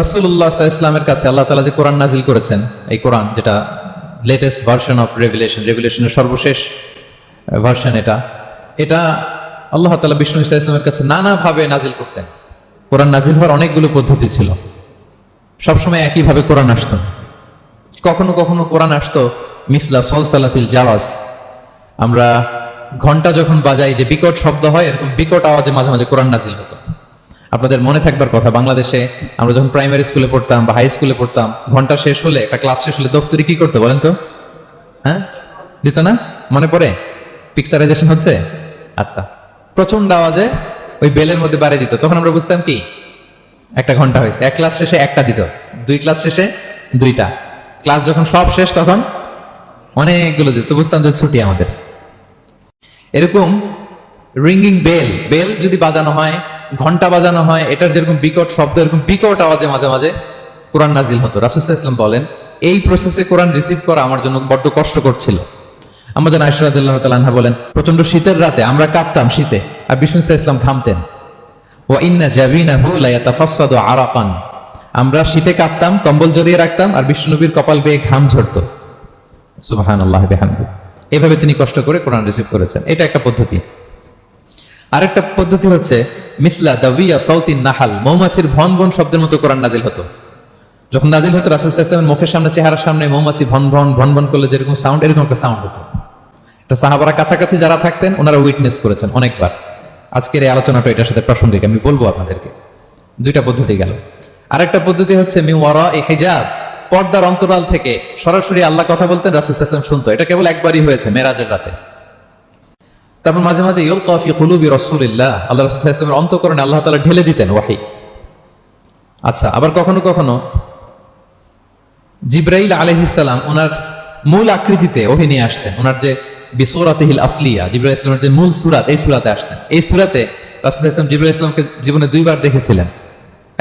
রাসূলুল্লাহ সাল্লাল্লাহু আলাইহি ওয়াসাল্লামের কাছে আল্লাহ তাআলা যে কোরআন নাজিল করেছেন, এই কোরআন যেটা লেটেস্ট ভার্সন অফ রেভিলেশনের সর্বশেষ ভার্সন, এটা আল্লাহ তাআলা বিষ্ণু ঈসা ইসলামের কাছে নানাভাবে নাজিল করতেন। কোরআন নাজিল হওয়ার অনেকগুলো পদ্ধতি ছিল, সবসময় একইভাবে কোরআন আসতো। কখনো কখনো কোরআন আসতো মিসলা সলসালাতিল জারাস, আমরা ঘন্টা যখন বাজাই যে বিকট শব্দ হয়, এরকম বিকট আওয়াজে মাঝে মাঝে কোরআন নাজিল হতো। আপনাদের মনে থাকবার কথা, বাংলাদেশে আমরা যখন প্রাইমারি স্কুলে পড়তাম বা হাই স্কুলে পড়তাম, ঘন্টা শেষ হলে, একটা ক্লাস শেষ হলে দফতরি কি করতো বলেন তো? হ্যাঁ, দিত না? মনে পড়ে? পিকচারাইজেশন হচ্ছে? আচ্ছা, প্রচন্ড আওয়াজে ওই বেলের মধ্যে বাড়ি দিত, তখন আমরা বুঝতাম কি একটা ঘন্টা হয়েছে। এক ক্লাস শেষে একটা দিত, দুই ক্লাস শেষে দুইটা, ক্লাস যখন সব শেষ তখন অনেকগুলো দিত, বুঝতাম যে ছুটি আমাদের। এরকম রিঙ্গিং বেল যদি বাজানো হয়, ঘন্টা বাজানো হয়, এটার যেরকম বিকট শব্দ, এরকম বিকট আওয়াজে মাঝে মাঝে কোরআন নাজিল হতো। রাসূল সাল্লাল্লাহু আলাইহি ওয়াসাল্লাম বলেন, এই প্রসেসে কোরআন রিসিভ করা আমার জন্য বড্ড কষ্টকর ছিল। আমাদের আয়েশা রাদিয়াল্লাহু তাআলা আনহা বলেন, প্রচন্ড শীতের রাতে আমরা কাঁপতাম শীতে, আর বিষ্ণু সাল্লাল্লাহু আলাইহি ওয়াসাল্লাম থামতেন। ওয়া ইন্না জাবিনাহু লা ইয়াতাফাসসাদু আরাকান, আমরা শীতে কাঁপতাম, কম্বল জড়িয়ে রাখতাম, আর বিষ্ণুনবীর কপাল বেয়ে ঘাম ঝরতো। সুবহানাল্লাহি বিহামদিহি। এভাবে তিনি কষ্ট করে কোরআন রিসিভ করেছেন, এটা একটা পদ্ধতি। আরেকটা পদ্ধতি হচ্ছে মিসলা দাবিয়া সাউতিন নাহাল, মৌমাছির ভন ভন শব্দের মতো কোরআন নাজিল হতো। যখন নাজিল হতো, রাসূল সাল্লাল্লাহু আলাইহি ওয়াসাল্লামের মুখের সামনে, চেহারার সামনে মৌমাছি ভন ভন ভন ভন করলে যেরকম সাউন্ড, এরকম একটা সাউন্ড হতো। এটা সাহাবারা কাছাকাছি যারা থাকতেন ওনারা উইটনেস করেছেন অনেকবার। আজকের এই আলোচনাটা এটার সাথে প্রাসঙ্গিক, আমি বলবো আপনাদেরকে। দুইটা পদ্ধতি গেল। আরেকটা পদ্ধতি হচ্ছে মিন ওয়ারাই হিজাব, পর্দার অন্তরাল থেকে সরাসরি আল্লাহ কথা বলতেন, রাসূল সাল্লাল্লাহু আলাইহি ওয়াসাল্লাম শুনতো। এটা কেবল একবারই হয়েছে, মেরাজের রাতে। তারপর মাঝে মাঝে ইউলকা ফি কুলুবি রাসূলিল্লাহ, আল্লাহ রাসূল সাল্লাল্লাহু আলাইহি ওয়াসাল্লামের অন্তঃকরণে আল্লাহ তাআলা ঢেলে দিতেন ওহী। আচ্ছা, আবার কখনো কখনো জিবরাইল আলাইহিস সালাম ওনার মূল আকৃতিতে ওহী নিয়ে আসতেন। ওনার যে বিসূরাতিহিল আসলিয়া, জিবরাইল ইসলামের যে মূল সূরাত, এই সূরাতে আসতেন। এই সূরাতে রাসূল সাল্লাল্লাহু আলাইহি ওয়াসাল্লাম জিবরাইল ইসলামকে জীবনে দুইবার দেখেছিলেন।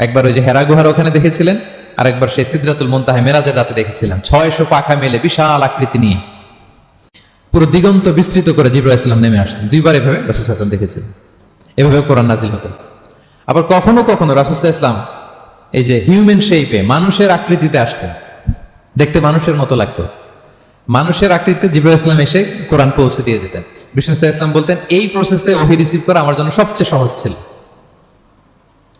একবার ওই যে হেরা গুহার ওখানে দেখেছিলেন, আর একবার সেই সিদরাতুল মুনতাহা মেরাজের রাতে দেখেছিলেন। 600 পাখা মেলে বিশাল আকৃতি নিয়ে পুরো দিগন্ত বিস্তৃত করে জিবরাইল ইসলাম নেমে আসতেন। দুইবার এভাবে রাসূল সাল্লাল্লাহু আলাইহি ওয়াসাল্লাম দেখেছিলেন। এভাবে কোরআন নাজিল হতো। আবার কখনো কখনো রাসূল সাল্লাল্লাহু আলাইহি ওয়াসাল্লাম এই যে হিউম্যান শেপে, মানুষের আকৃতিতে আসতেন, দেখতে মানুষের মতো লাগতো। মানুষের আকৃতিতে জিবরাইল ইসলাম এসে কোরআন পৌঁছে দিয়ে যেতেন। বিষ্ণু সাল্লাল্লাহু আলাইহি ওয়াসাল্লাম বলতেন, এই প্রসেসে ওহী রিসিভ করা আমার জন্য সবচেয়ে সহজ ছিল।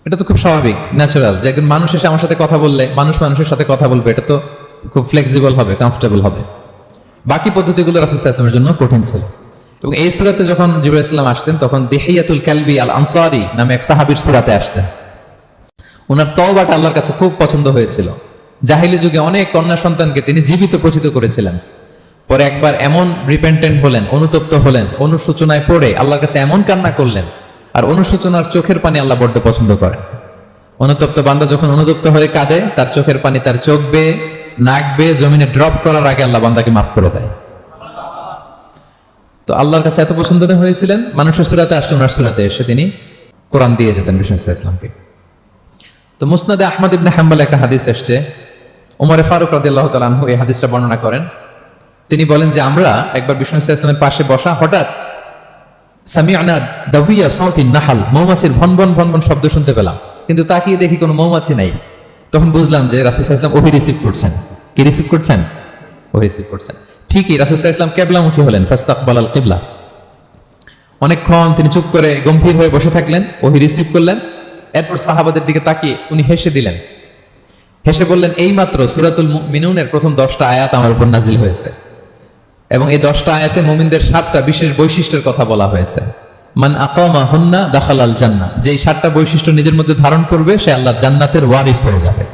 এটা তো খুব স্বাভাবিক, ন্যাচারাল, যে একজন মানুষ এসে আমার সাথে কথা বললে, মানুষ মানুষের সাথে কথা বলবে, এটা তো খুব ফ্লেক্সিবল হবে, কমফোর্টেবল হবে। বাকি পদ্ধতিগুলো রাসূল সাল্লাল্লাহু আলাইহি ওয়াসাল্লামের জন্য কঠিন ছিল। এবং এই সূরাতে যখন জিবরাইল ইসলাম আসতেন, তখন দিহিয়াতুল কালবি আল আনসারী নামে এক সাহাবীর সূরাতে আসতেন। ওনার তওবাটা আল্লাহর কাছে খুব পছন্দ হয়েছিল। জাহিলি যুগে অনেক কন্যা সন্তানকে তিনি জীবিত প্রচিত করেছিলেন। পরে একবার এমন রিপেন্টেন্ট হলেন, অনুতপ্ত হলেন, অনুশোচনায় পড়ে আল্লাহর কাছে এমন কান্না করলেন, আর অনুশোচনার চোখের পানি আল্লাহ বড্ড পছন্দ করেন। অনুতপ্ত বান্দা যখন অনুতপ্ত হয়ে কাঁদে, তার চোখের পানি তার চোখ বেয়ে, নাক বেয়ে জমিনে ড্রপ করার আগে আল্লাহ বান্দাকে মাফ করে দেয়। তো আল্লাহর কাছে এত পছন্দ হয়েছিলেন, মানুষের সূরাতে আসলে ওনার সূরাতে এসে তিনি কোরআন দিয়ে যেতেন বিষ্ণু সাল্লাল্লাহু আলাইহি ওয়াসাল্লামকে। তো মুসনাদে আহমদ ইবনে হাম্বল একটা হাদিস এসছে, ওমরে ফারুক রাদিয়াল্লাহু তাআলা আনহু এই হাদিসটা বর্ণনা করেন। তিনি বলেন যে আমরা একবার বিষ্ণু সাল্লাল্লাহু আলাইহি ওয়াসাল্লামের পাশে বসা, হঠাৎ সামি'না দাবিয়া সাউতিন নাহাল, মৌমাছির ভন ভন ভন ভন শব্দ শুনতে পেলাম, কিন্তু তাকিয়ে দেখি কোনো মৌমাছি নাই। তখন বুঝলাম যে রাসূল সাল্লাল্লাহু আলাইহি ওয়াসাল্লাম ওহী রিসিভ করছেন। কি রিসিভ করছেন? ওহী রিসিভ করছেন। ঠিকই রাসূল সাল্লাল্লাহু আলাইহি ওয়াসাল্লাম কিবলামুখী হলেন, ফাস্তাকবালাল কিবলা। অনেকক্ষণ তিনি চুপ করে গম্ভীর হয়ে বসে থাকলেন, ওহী রিসিভ করলেন। এরপর সাহাবাদের দিকে তাকিয়ে উনি হেসে দিলেন। হেসে বললেন, এইমাত্র সূরাতুল মুমিনুনের প্রথম 10টা আয়াত আমার উপর নাজিল হয়েছে, এবং এই 10টা আয়াতে মুমিনদের 7টা বিশেষ বৈশিষ্ট্যের কথা বলা হয়েছে। মান আকামা হুন্না দাখালাল জান্নাহ, যে এই 7টা বৈশিষ্ট্য নিজের মধ্যে ধারণ করবে, সে আল্লাহ জান্নাতের ওয়ারিস হয়ে যাবে।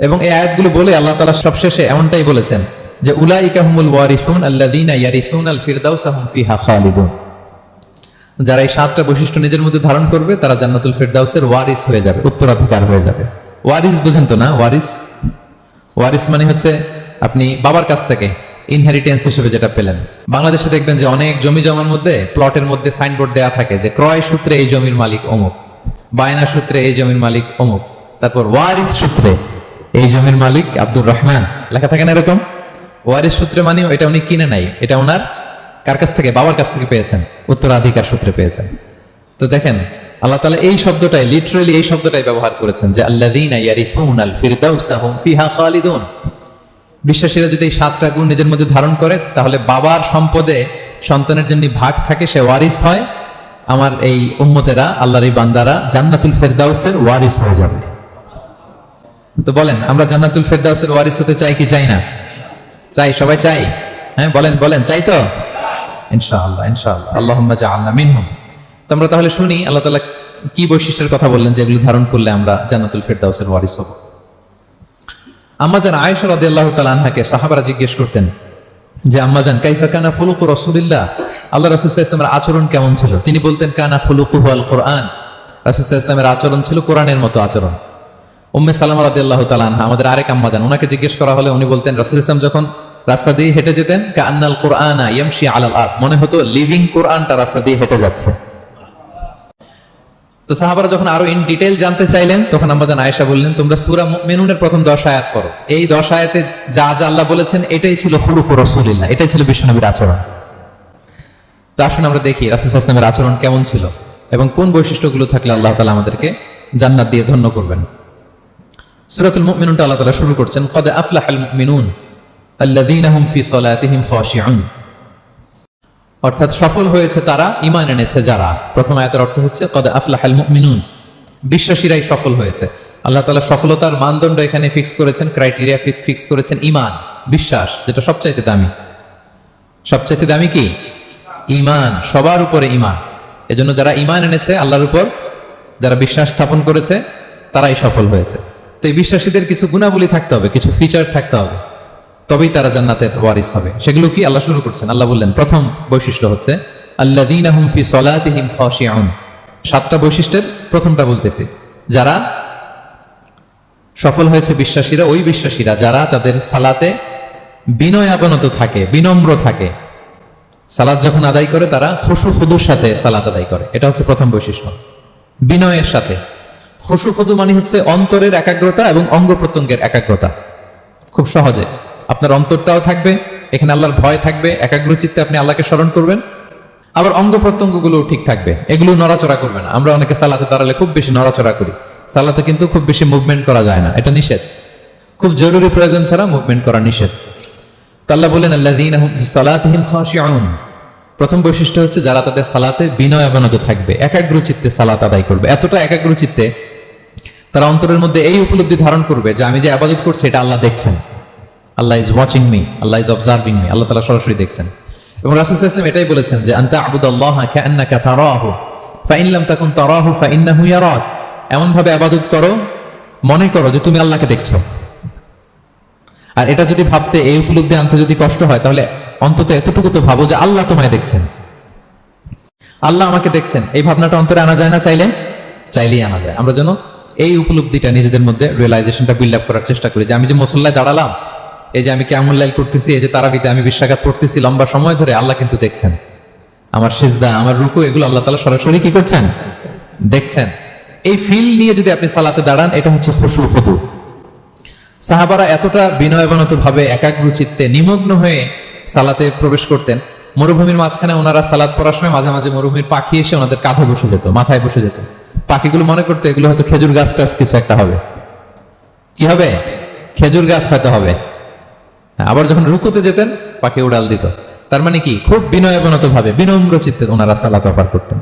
এবং এই আয়াতগুলো বলে আল্লাহ তাআলা সবশেষে এমনটাই বলেছেন যে উলাইকা হুমুল ওয়ারিসুন আল্লাযীনা ইয়ারিসুনাল ফিরদাউসা হুম ফিহা খালিদুন, যারা এই 7টা বৈশিষ্ট্য নিজের মধ্যে ধারণ করবে তারা জান্নাতুল ফিরদাউসের ওয়ারিস হয়ে যাবে, উত্তরাধিকার হয়ে যাবে। ওয়ারিস বুঝেন তো না? ওয়ারিস মানে হচ্ছে আপনি বাবার কাছ থেকে ইনহেরিটেন্স হিসেবে যেটা পেলেন। বাংলাদেশে দেখবেন যে অনেক জমি জমার মধ্যে, প্লটের মধ্যে সাইনবোর্ড দেয়া থাকে যে ক্রয় সূত্রে এই জমির মালিক অমুক, বায়না সূত্রে এই জমির মালিক অমুক, তারপর ওয়ারিস সূত্রে এই জমির মালিক আব্দুর রহমান লেখা থাকে না এরকম। ওয়ারিস সূত্রে মানে এটা উনি কিনে নাই, এটা ওনার কার কাছ থেকে? বাবার কাছ থেকে পেয়েছেন, উত্তরাধিকার সূত্রে পেয়েছেন। তো দেখেন আল্লাহ তাআলা এই শব্দটাই লিটারালি এই শব্দটাই ব্যবহার করেছেন যে আল্লাযীনা ইয়ারিফুনাল ফিরদাউসা হুম ফিহা খালিদুন। বিশ্বাসীরা যদি এই 7টা গুণ নিজের মধ্যে ধারণ করে তাহলে বাবার সম্পদে সন্তানের জন্য ভাগ থাকে, সে ওয়ারিস হয়। আমার এই উম্মতেরা, আল্লাহর এই বান্দারা জান্নাতুল ফেরদাউসের ওয়ারিস হয়ে যাবে। তো বলেন, আমরা জান্নাতুল ফেরদাউসের ওয়ারিস হতে চাই কি চাই না? চাই, সবাই চাই। হ্যাঁ বলেন বলেন, চাই তো? ইনশাআল্লাহ ইনশাআল্লাহ, আল্লাহুম্মা জাআলনা মিনহুম। তো আমরা তাহলে শুনি আল্লাহ তাআলা কি বৈশিষ্ট্যের কথা বললেন যেগুলো ধারণ করলে আমরা জান্নাতুল ফেরদাউসের ওয়ারিস হব। আম্মাজান আয়েশা রাদিয়াল্লাহু তাআলা আনহাকে সাহাবারা জিজ্ঞেস করতেন যে আম্মাজান কাইফা কানা খুলুকু রাসূলিল্লাহ, আল্লাহ রাসূল সাল্লাল্লাহু আলাইহি ওয়াসাল্লামের আচরণ কেমন ছিল? তিনি বলতেন কানা খুলুকুহু আল কুরআন, রাসূল সাল্লাল্লাহু আলাইহি ওয়াসাল্লামের আচরণ ছিল কোরআনের মতো আচরণ। উম্মে সালামা রাদিয়াল্লাহু তাআলা আনহা, আমাদের আরেক আম্মাজান, ওনাকে জিজ্ঞেস করা হলে উনি বলতেন রাসূল সাল্লাল্লাহু আলাইহি ওয়াসাল্লাম যখন রাস্তা দিয়ে হেঁটে যেতেন কাআন্নাল কুরআনা ইয়ামশি আলাল আরদ, মনে হতো লিভিং কোরআনটা রাস্তা দিয়ে হেঁটে যাচ্ছে। তো সাহাবারা যখন আরো ইন ডিটেইল জানতে চাইলেন তখন আম্মাজান আয়েশা বললেন তোমরা সূরা মুমিনুনের প্রথম 10 আয়াত পড়ো। এই 10 আয়াতে যা যা আল্লাহ বলেছেন এটাই ছিল খুলুকু রাসূলিল্লাহ, এটাই ছিল বিশ্বনবীর আচরণ। তো আসুন আমরা দেখি রাসূল সাল্লাল্লাহু আলাইহি ওয়াসাল্লামের আচরণ কেমন ছিল এবং কোন বৈশিষ্ট্যগুলো থাকলে আল্লাহ তাআলা আমাদেরকে জান্নাত দিয়ে ধন্য করবেন। সূরাতুল মুমিনুনটা আল্লাহ তাআলা শুরু করছেন ক্বাদ আফলাহাল মুমিনুন আল্লাযীনা হুম ফি সালাতিহিম খাশিউন, অর্থাৎ সফল হয়েছে তারা, ঈমান এনেছে যারা। প্রথম আয়াতের অর্থ হচ্ছে ক্বাদ আফলাহাল মুমিনুন, বিশ্বাসীরাই সফল হয়েছে। আল্লাহ তাআলা সফলতার মানদণ্ড এখানে ফিক্স করেছেন, ক্রাইটেরিয়া ফিক্স করেছেন ঈমান, বিশ্বাস, যেটা সবচাইতে দামি। সবচাইতে দামি কি? ঈমান, সবার উপরে ঈমান। এজন্য যারা ঈমান এনেছে আল্লাহর উপর, যারা বিশ্বাস স্থাপন করেছে তারাই সফল হয়েছে। তো এই বিশ্বাসীদের কিছু গুণাবলী থাকতে হবে, কিছু ফিচার থাকতে হবে, তবেই তারা জান্নাতের ওয়ারিস হবে। সেগুলো কি আল্লাহ শুরু করছেন। আল্লাহ বললেন প্রথম বৈশিষ্ট্য হচ্ছে আল্লাযীনা হুম ফি সালাতিহিম খাশিউন। 7টা বৈশিষ্ট্যের প্রথমটা বলতেছি, যারা সফল হয়েছে বিশ্বাসীরা, ওই বিশ্বাসীরা যারা তাদের সালাতে বিনয়াবনত থাকে, বিনম্র থাকে। সালাত যখন আদায় করে তারা খুশু খুদুর সাথে সালাত আদায় করে, এটা হচ্ছে প্রথম বৈশিষ্ট্য। বিনয়ের সাথে। খুশু খুদু মানে হচ্ছে অন্তরের একাগ্রতা এবং অঙ্গ প্রত্যঙ্গের একাগ্রতা। খুব সহজে আপনার অন্তরটাও থাকবে, এখানে আল্লাহর ভয় থাকবে, একাগ্র চিত্তে আপনি আল্লাহকে স্মরণ করবেন, আবার অঙ্গ প্রত্যঙ্গগুলো ঠিক থাকবে, এগুলো নড়াচড়া করবে না। আমরা অনেকে সালাতে দাঁড়ালে খুব বেশি নড়াচড়া করি, সালাতে কিন্তু খুব বেশি মুভমেন্ট করা যায় না, এটা নিষেধ। খুব জরুরি প্রয়োজন ছাড়া মুভমেন্ট করা নিষেধ। তো আল্লাহ বলেন আল্লাযীনা হুম ফি সালাতিহিম খাশিউন, প্রথম বৈশিষ্ট্য হচ্ছে যারা তাদের সালাতে বিনয়াবনত থাকবে, একাগ্র চিত্তে সালাত আদায় করবে। এতটা একাগ্র চিত্তে তারা অন্তরের মধ্যে এই উপলব্ধি ধারণ করবে যে আমি যে ইবাদত করছি এটা আল্লাহ দেখছেন, Allah is watching me, Allah is observing me, Allah তাআলা সরাসরি দেখছেন। এবং রাসূল সাল্লাল্লাহু আলাইহি ওয়াসাল্লাম এটাই বলেছেন যে আনতা আবুদাল্লাহা কাআন্নাকা তারাহু ফাইন লাম তাকুন তারাহু ফাইন্নাহু ইয়ারাক, এমন ভাবে ইবাদত করো মনে করো যে তুমি আল্লাহকে দেখছো। আর এটা যদি ভাবতে, এই উপলব্ধি আনতে যদি কষ্ট হয় তাহলে অন্তত এতটুকু তো ভাবো যে আল্লাহ তোমায় দেখছেন, আল্লাহ আমাকে দেখছেন। এই ভাবনাটা অন্তরে আনা যায় না? চাইলেই আনা যায়। আমরা যেন এই উপলব্ধিটা নিজেদের মধ্যে রিয়েলাইজেশনটা বিল্ড আপ করার চেষ্টা করি যে আমি যে মুসল্লায় দাঁড়ালাম, এই যে আমি কিয়ামুল লাইল করতেছি, এই যে তারাবিতে আমি 20 রাকাত পড়তেছি লম্বা সময় ধরে, আল্লাহ কিন্তু দেখছেন। আমার সিজদা, আমার রুকু, এগুলো আল্লাহ তাআলা সরাসরি কি করছেন? দেখছেন। এই ফিল নিয়ে যদি আপনি সালাতে দাঁড়ান, এটা হচ্ছে খুশু খুদু। সাহাবারা এতটা বিনয়াবনত ভাবে একাগ্র চিত্তে নিমগ্ন হয়ে সালাতে প্রবেশ করতেন। মরুভূমির মাঝখানে ওনারা সালাত পড়ার সময় মাঝে মাঝে মরুভূমির পাখি এসে ওনাদের কাঁধে বসে যেত, মাথায় বসে যেত। পাখিগুলো মনে করতো এগুলো হয়তো খেজুর গাছ টাছ কিছু একটা হবে। কি হবে? খেজুর গাছ হয়তো হবে। আবার যখন রুকুতে যেতেন পাখি উড়াল দিত। তার মানে কি? খুব বিনয়াবনত ভাবে, বিনম্র চিত্তে ওনারা সালাত পার করতেন।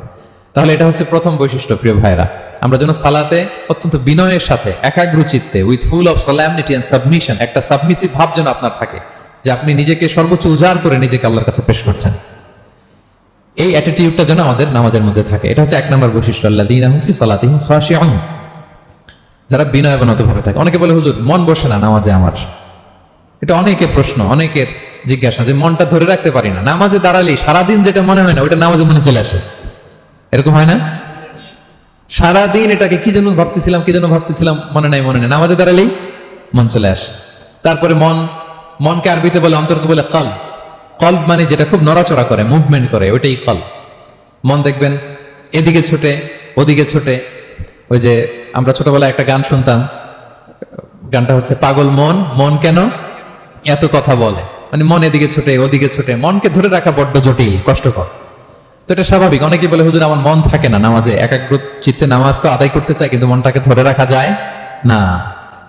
তাহলে এটা হচ্ছে প্রথম বৈশিষ্ট্য। প্রিয় ভাইরা, আমরা যেন সালাতে অত্যন্ত বিনয়ের সাথে, একাগ্র চিত্তে, with full of solemnity and submission, একটা সাবমিসিভ ভাব যেন আপনার থাকে, যে আপনি নিজেকে সর্বোচ্চ উজাড় করে নিজেকে আল্লাহর কাছে পেশ করছেন। এই অ্যাটিটিউডটা যেন আমাদের নামাজের মধ্যে থাকে। এটা হচ্ছে 1 নম্বর বৈশিষ্ট্য, আল্লাযীনা হুম ফি সালাতিহিম খাশিউন, যারা বিনয়াবনত ভাবে থাকে। অনেকে বলে হুজুর মন বসে না নামাজে আমার। এটা অনেকের প্রশ্ন, অনেকের জিজ্ঞাসা যে মনটা ধরে রাখতে পারি না। নামাজে দাঁড়ালেই সারাদিন যেটা মনে হয় না ওইটা নামাজে মনে চলে আসে, এরকম হয় না? সারাদিন এটাকে কি যেন ভাবতেছিলাম মনে নাই, নামাজে দাঁড়ালেই মন চলে আসে। তারপরে মনকে আরবিতে বলে, অন্তরকে বলে কলব। কলব মানে যেটা খুব নড়াচড়া করে, মুভমেন্ট করে, ওইটাই কলব। মন দেখবেন এদিকে ছোটে ওদিকে ছোটে। ওই যে আমরা ছোটবেলায় একটা গান শুনতাম, গানটা হচ্ছে পাগল মন, মন কেন এত কথা বলে। মানে মন এদিকে ছোটে ওদিকে ছোটে, মনকে ধরে রাখা বড্ড জটিল, কষ্টকর। তো এটা স্বাভাবিক। অনেকেই বলে হুজুর আমার মন থাকে না নামাজে, একাগ্র চিত্তে নামাজ তো আদায় করতে চাই কিন্তু মনটাকে ধরে রাখা যায় না।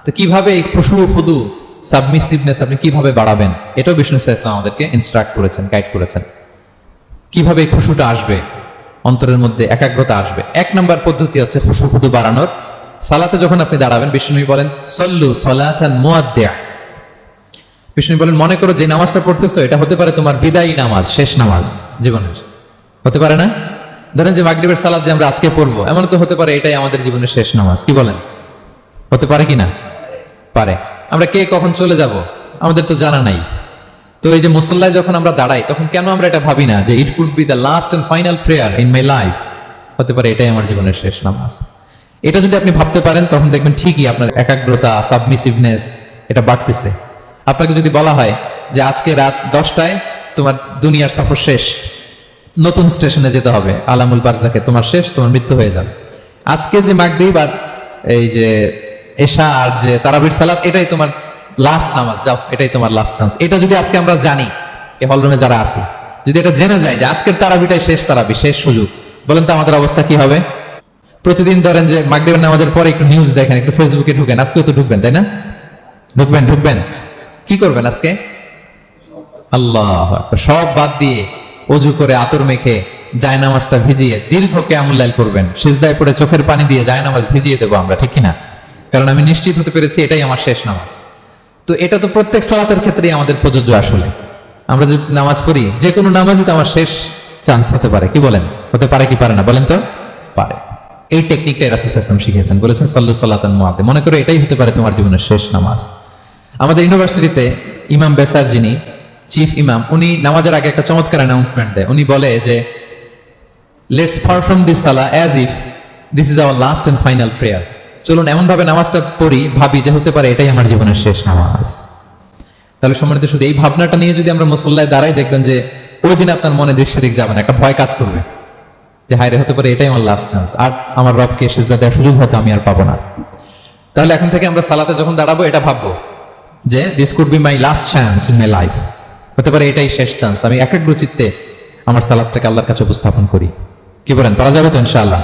তো কিভাবে এই খুশু খুদু সাবমিসিভনেস আপনি কিভাবে বাড়াবেন, এটাও বিষ্ণু ইসলাম আমাদেরকে ইনস্ট্রাক্ট করেছেন, গাইড করেছেন। কিভাবে এই খুশুটা আসবে, অন্তরের মধ্যে একাগ্রতা আসবে। এক নম্বর পদ্ধতি হচ্ছে খুশু খুদু বাড়ানোর। সালাতে যখন আপনি দাঁড়াবেন, বিষ্ণু বলেন সল্লু সলাতান মুআদ্দিয়া। বিষ্ণু বলেন মনে করো যে নামাজটা পড়তেছো এটা হতে পারে তোমার বিদায়ী নামাজ, শেষ নামাজ জীবনের, হতে পারে না? ধরেন যে মাগরিবের সালাত যে আমরা আজকে পড়বো, এমন তো হতে পারে এটাই আমাদের জীবনের শেষ নামাজ। কি বলেন, হতে পারে কিনা? পারে। আমরা কে কখন চলে যাব আমাদের তো জানা নাই। তো এই যে মুসল্লায় যখন আমরা দাঁড়াই, তখন কেন আমরা এটা ভাবি না যে it could be the last and final prayer in my life, হতে পারে এটাই আমার জীবনের শেষ নামাজ। এটা যদি আপনি ভাবতে পারেন তখন দেখবেন ঠিকই আপনার একাগ্রতা, সাবমিসিভনেস এটা বাড়তেছে। আপনাকে যদি বলা হয় যে আজকে রাত 10টায় তোমার দুনিয়ার সফর শেষ, নতুন স্টেশনে যেতে হবে, আলামুল বারজাকে, তোমার শেষ, তোমার মৃত্যু হয়ে যাবে। আজকে যে মাগরিব আর এই যে এশা আর যে তারাবির সালাত, এটাই তোমার লাস্ট নামাজ, যাও এটাই তোমার লাস্ট চান্স। এটা যদি আজকে আমরা জানি, এই হলরুমে যারা আছি, যদি এটা জেনে যায় যে আজকের তারাবিটাই শেষ তারাবি, শেষ সুযোগ, বলেন তো আমাদের অবস্থা কি হবে? প্রতিদিন ধরেন যে মাগরিবের নামাজের পরে একটু নিউজ দেখেন, একটু ফেসবুকে ঢুকেন, আজকেও তো ঢুকবেন তাই না? ঢুকবেন কি করবেন আজকে? আল্লাহ আকবার, সব বাদ দিয়ে অজু করে আতর মেখে জায়নামাজটা ভিজিয়ে দীর্ঘ কিয়ামুল লাইল করবেন, সিজদায় পড়ে চোখের পানি দিয়ে জায়নামাজ ভিজিয়ে দেবো আমরা, ঠিক কিনা? কারণ আমি নিশ্চিত হতে পেরেছি এটাই আমার শেষ নামাজ। তো এটা তো প্রত্যেক সালাতের ক্ষেত্রেই আমাদের প্রযোজ্য। আসলে আমরা যদি নামাজ পড়ি, যে কোনো নামাজই তো আমার শেষ চান্স হতে পারে। কি বলেন, হতে পারে কি পারে না বলেন তো? পারে। এই টেকনিকটাই রাসূল সাল্লাল্লাহু আলাইহি ওয়াসাল্লাম শিখিয়েছেন, বলেছেন সাল্লু সালাতান মুআদ্দি, মনে করো এটাই হতে পারে তোমার জীবনের শেষ নামাজ। আমাদের ইউনিভার্সিটিতে ইমাম বেসার, যিনি চিফ ইমাম, উনি নামাজের আগে একটা চমৎকার অ্যানাউন্সমেন্ট দেয়। উনি বলে যে লেটস পারফর্ম দিস সালাহ as if this is our last and final prayer. চলুন এমন ভাবে নামাজটা পড়ি, ভাবি যে হতে পারে এটাই আমার জীবনের শেষ নামাজ। তাহলে সম্মানিত, শুধু এই ভাবনাটা নিয়ে যদি আমরা মুসল্লায় দাঁড়াই, দেখবেন যে ওই দিন আপনার মনে দৃশ্য দিক যাবে না, একটা ভয় কাজ করবে যে হায় রে, হতে পারে এটাই আমার লাস্ট চান্স, আর আমার রবকে সিজদা দেওয়ার সুযোগ হয়তো আমি আর পাবো না। তাহলে এখন থেকে আমরা সালাতে যখন দাঁড়াবো এটা ভাববো যে this could be my last chance in my life, হতে পারে এটাই শেষ চান্স, আমি একাগ্র চিত্তে আমার সালাতটাকে আল্লাহর কাছে উপস্থাপন করি। কি বলেন, পারা যাবে তো ইনশাআল্লাহ?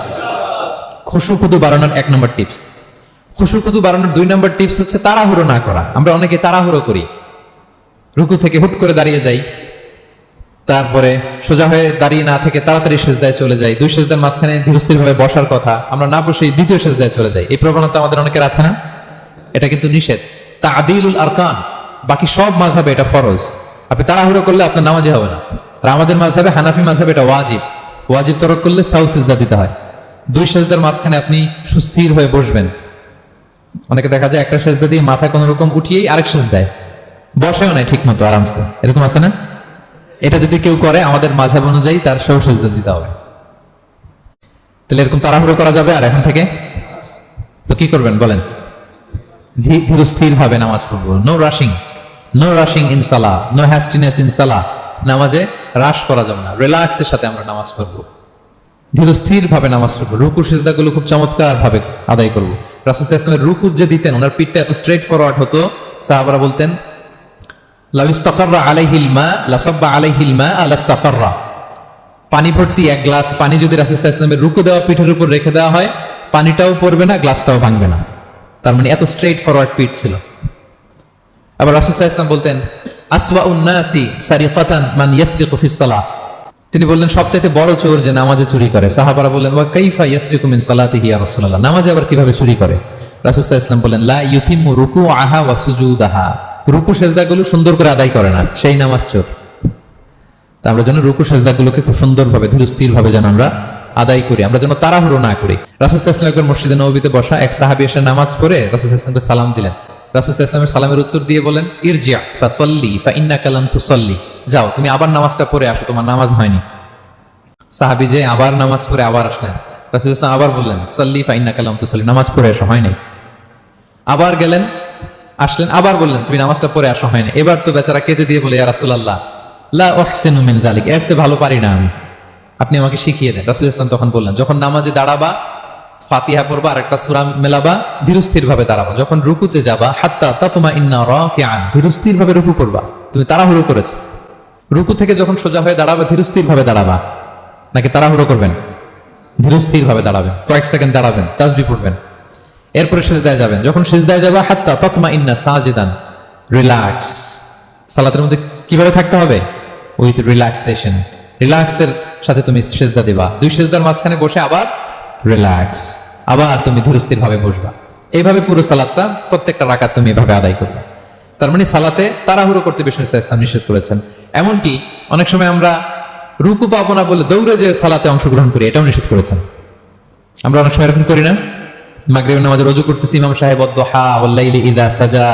খুশু খুদু বাড়ানোর 1 নম্বর টিপস। খুশু খুদু বাড়ানোর 2 নম্বর টিপস হচ্ছে তাড়াহুড়ো না করা। আমরা অনেকে তাড়াহুড়ো করি, রুকু থেকে হুট করে দাঁড়িয়ে যাই, তারপরে সোজা হয়ে দাঁড়িয়ে না থেকে তাড়াতাড়ি সিজদায় চলে যাই, 2 সিজদার মাঝখানে ধীরস্থির ভাবে বসার কথা, আমরা না বসে 2য় সিজদায় চলে যাই। এই প্রবণতা আমাদের অনেকের আছে না? এটা কিন্তু নিষেধ। তা'দীলুল আরকান, বাকি সব মাযহাবে এটা ফরজ। আপনি তাড়াহুড়ো করলে আপনার নামাজই হবে না। আর আমাদের মাযহাবে, হানাফি মাযহাবে, এটা ওয়াজিব। ওয়াজিব তরক করলে সাউ সিজদা দিতে হয়। 2 সিজদার মাঝখানে আপনি সুস্থির হয়ে বসবেন। অনেকে দেখা যায় একটা সিজদা দিয়ে মাথা কোন রকম উঠিয়েই আরেক সিজদায় বসেও নাই ঠিক মতো আরামসে, এরকম আছে না? এটা যদি কেউ করে আমাদের মাযহাব অনুযায়ী তার সব সিজদা দিতে হবে। তাহলে এরকম তাড়াহুড়ো করা যাবে? আর এখন থেকে তো কি করবেন বলেন? ধীরস্থির ভাবে নামাজ পড়বো। No rushing in salah, no hastiness in salah. নামাজে রাশ করা যাবে না, রিল্যাক্সের সাথে আমরা নামাজ পড়বো, ধীরস্থির ভাবে নামাজ পড়বো। রুকু সিজদা গুলো খুব চমৎকার ভাবে আদায় করবো। রাসূল সাল্লাল্লাহু আলাইহি ওয়াসাল্লাম রুকু যে দিতেন, ওনার পিঠটা এত স্ট্রেট ফরওয়ার্ড হতো, সাহাবারা বলতেন লাউ ইস্তাকাররা আলাইহিল মা লাসাব্বা আলাইহিল মা আলাস্তাকাররা। পানি ভর্তি 1 গ্লাস পানি যদি রাসূল সাল্লাল্লাহু আলাইহি ওয়াসাল্লামের রুকু দেওয়া পিঠের উপর রেখে দেওয়া হয়, পানিটাও পড়বে না, গ্লাসটাও ভাঙবে না। তার মানে এত স্ট্রেট ফরওয়ার্ড পিঠ ছিল। আবার রাসূল সাল্লাল্লাহু আলাইহি ওয়াসাল্লাম বলতেন আসওয়াউন নাসি সারিকাতান মান ইয়াসরিকু ফিস সালাহ। তিনি বললেন সবচাইতে বড় চোর যে নামাজে চুরি করে। সাহাবারা বললেন ওয়া কাইফা ইয়াসরিকু মিন সালাতিহি ইয়া রাসূলুল্লাহ, নামাজে আবার কিভাবে চুরি করে? রাসূল সাল্লাল্লাহু আলাইহি ওয়াসাল্লাম বললেন লা ইউতিম্মু রুকুআহা ওয়া সুজুদাহা, রুকু সেজদাগুলো সুন্দর করে আদায় করে না, সেই নামাজ চোর। তা আমরা যেন রুকু সেজদাগুলোকে খুব সুন্দরভাবে ধীরস্থির ভাবে যেন আমরা আদায় করি, আমরা যেন তাড়াহুড়ো না করি। রাসূল সাল্লাল্লাহু আলাইহি ওয়াসাল্লাম মসজিদে নববীতে বসা এক সাহাবী এসে নামাজ পড়ে রাসূল সাল্লাল্লাহু আলাইহি ওয়াসাল্লামকে সালাম দিলেন। রাসূল সাল্লাল্লাহু আলাইহি ওয়াসাল্লামের সালামের উত্তর দিয়ে বলেন ইরজি' ফাসাল্লি ফাইন্নাকা লাম তুসাল্লি, যাও তুমি আবার নামাজটা পড়ে আসো, তোমার নামাজ হয়নি। সাহাবী যে আবার নামাজ পড়ে আবার আসলেন, রাসূল সাল্লাল্লাহু আলাইহি ওয়াসাল্লাম আবার বললেন সাল্লি ফাইন্নাকা লাম তুসাল্লি, নামাজ পড়ে আসো, হয় নাই। আবার গেলেন, আসলেন, আবার বললেন তুমি নামাজটা পড়ে আসো, হয়নি। এবার তো বেচারা কেঁদে দিয়ে বলে ইয়া রাসূলুল্লাহ লা উহসিনু মিন যালিক, এর চেয়ে ভালো পারি না আমি, আপনি আমাকে শিখিয়ে দেন। রাসূল সাল্লাল্লাহু আলাইহি ওয়াসাল্লাম তখন বললেন যখন নামাজে দাঁড়াবা ফাতিহা পড়বা আর একটা সূরা মেলাবা, ধীরস্থির ভাবে দাঁড়াবা। যখন রুকুতে যাবা হাত্তা তাতমাইন্না রাকিআন, ধীরস্থির ভাবে রুকু করবা। তুমি তাড়াহুড়ো করেছো। রুকু থেকে যখন সোজা হয়ে দাঁড়াবা ধীরস্থির ভাবে দাঁড়াবা। নাকি তাড়াহুড়ো করবেন? ধীরস্থির ভাবে দাঁড়াবেন, কয়েক সেকেন্ড দাঁড়াবেন, তাসবিহ পড়বেন, এরপরে সিজদায় যাবেন। যখন সিজদায় যাবে হাত্তা তাতমাইন্না সাজিদান, রিল্যাক্স। সালাতের মধ্যে কিভাবে থাকতে হবে? উইথ রিল্যাক্সেশন, রিল্যাক্সের সাথে তুমি সিজদা দিবা। দুই সিজদার মাঝখানে বসে আবার রিল্যাক্স, আবার তুমি ধীরস্থির ভাবে বসবা। এইভাবে পুরো সালাতটা প্রত্যেকটা রাকাত তুমি এভাবে আদায় করবে। তার মানে সালাতে তাড়াহুড়ো করতে বিষ্ণু ইসলাম নিষেধ করেছেন। এমনকি অনেক সময় আমরা রুকু পাবো না বলে দৌড়ে যে সালাতে অংশগ্রহণ করি, এটাও নিষেধ করেছেন। আমরা অনেক সময় এরকম করি না? মাগরিবের নামাজে রুজু করতেছি, ইমাম সাহেব ওয়াদ-দুহা ওয়াল-লাইলি ইযা সাজা,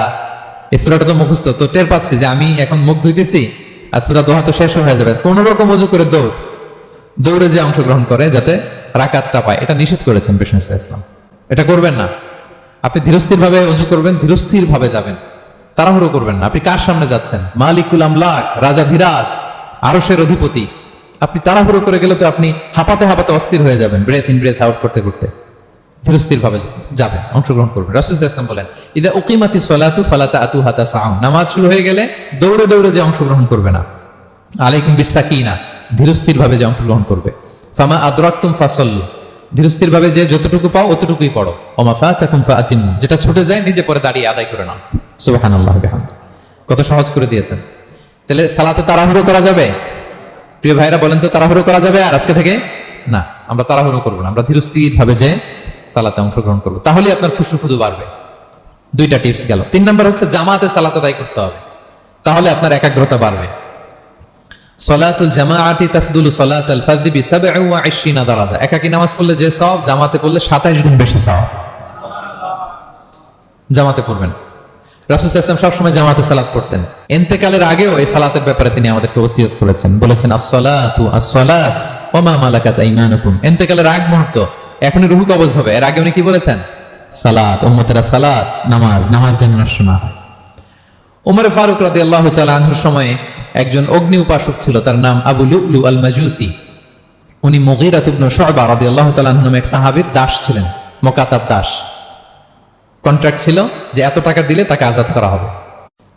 এই সূরাটা তো মুখস্থ, তো টের পাচ্ছি যে আমি এখন মুখ ধুইতেছি আর সূরা দোহা তো শেষ হয়ে যাবে, কোন রকম ওযু করে দৌড়ে যে অংশগ্রহণ করে যাতে রাকাতটা পায়, এটা নিষেধ করেছেন বিষ্ণু ইসলাম। এটা করবেন না। আপনি ধীরস্থির ভাবে ওযু করবেন, ধীরস্থির ভাবে যাবেন, তাড়াহুড়ো করবেন না। আপনি কার সামনে যাচ্ছেন? মালিকুল আমলাক, রাজা ধীরাজ, আরশের অধিপতি। আপনি তাড়াহুড়ো করে গেলে তো আপনি হাঁপাতে হাঁপাতে অস্থির হয়ে যাবেন, ব্রেথ ইন ব্রেথ আউট করতে করতে। ধীরস্থির ভাবে যাবেন, অংশগ্রহণ করবেন। রাসূল সাল্লাল্লাহু আলাইহি ওয়াসাল্লাম বলেন, ইদা উকিমাতিস সালাতু ফালা তা'তুহা তাসআউন, নামাজ শুরু হয়ে গেলে দৌড়ে দৌড়ে যে অংশগ্রহণ করবে না। আলাইকুম বিসাকিনা, ধীরস্থির ভাবে যে অংশগ্রহণ করবে। ফামা আদরাকতুম ফাসাল্লু, ধীরস্থির ভাবে যে যতটুকু পাও অতটুকুই পড়ো। ওমা ফাতাকুম ফাআতিমু, যেটা ছুটে যায় নিজে পরে দাঁড়িয়ে আদায় করে নাও। সুবহানাল্লাহ বিহামদি। কত সহজ করে দিয়েছেন। তাহলে সালাতে তাড়াহুড়ো করা যাবে? প্রিয় ভাইরা বলেন তো, তাড়াহুড়ো করা যাবে আর আজকে থেকে? না, আমরা তাড়াহুড়ো করবো না, আমরা ধীরস্থির ভাবে যে সালাতে অংশগ্রহণ করবো, তাহলে আপনার খুশু বাড়বে। দুইটা টিপস গেল। 3 নাম্বার হচ্ছে জামাতে সালাত আদায় করতে হবে, তাহলে আপনার একাগ্রতা বাড়বে। সলাতুল জামাআতি তাফদুলু সলাতাল ফারদি বি27 দারাজা, একাকী নামাজ পড়লে যে সওয়াব, জামাতে পড়লে 27 গুণ বেশি সওয়াব। জামাতে পড়বেন। রাসূল সাল্লাল্লাহু আলাইহি ওয়াসাল্লাম সবসময় জামাতে সালাত পড়তেন। ইন্তেকালের আগেও এই সালাতের ব্যাপারে তিনি আমাদেরকে ওসিয়ত করেছেন, বলেছেন আসসালাতু আসসালাত ওয়া মা মালাকাত আইমানুকুম। ইন্তেকালের আগ মুহূর্ত, এখনই রূহ কবজ হবে, এর আগে উনি কি বলেছেন? সালাত, উম্মতেরা সালাত, নামাজ যেন নষ্ট না হয়। ওমর ফারুক রাদিয়াল্লাহু তাআলা আনহুর সময়ে একজন অগ্নি উপাসক ছিল, তার নাম আবু লুলু আল মাজুসি। উনি মুগীরা ইবনে শুআবা রাদিয়াল্লাহু তাআলা আনহু নামে এক সাহাবীর দাস ছিলেন, মুকাতাব দাস। কন্ট্রাক্ট ছিল যে এত টাকা দিলে তাকে আজাদ করা হবে।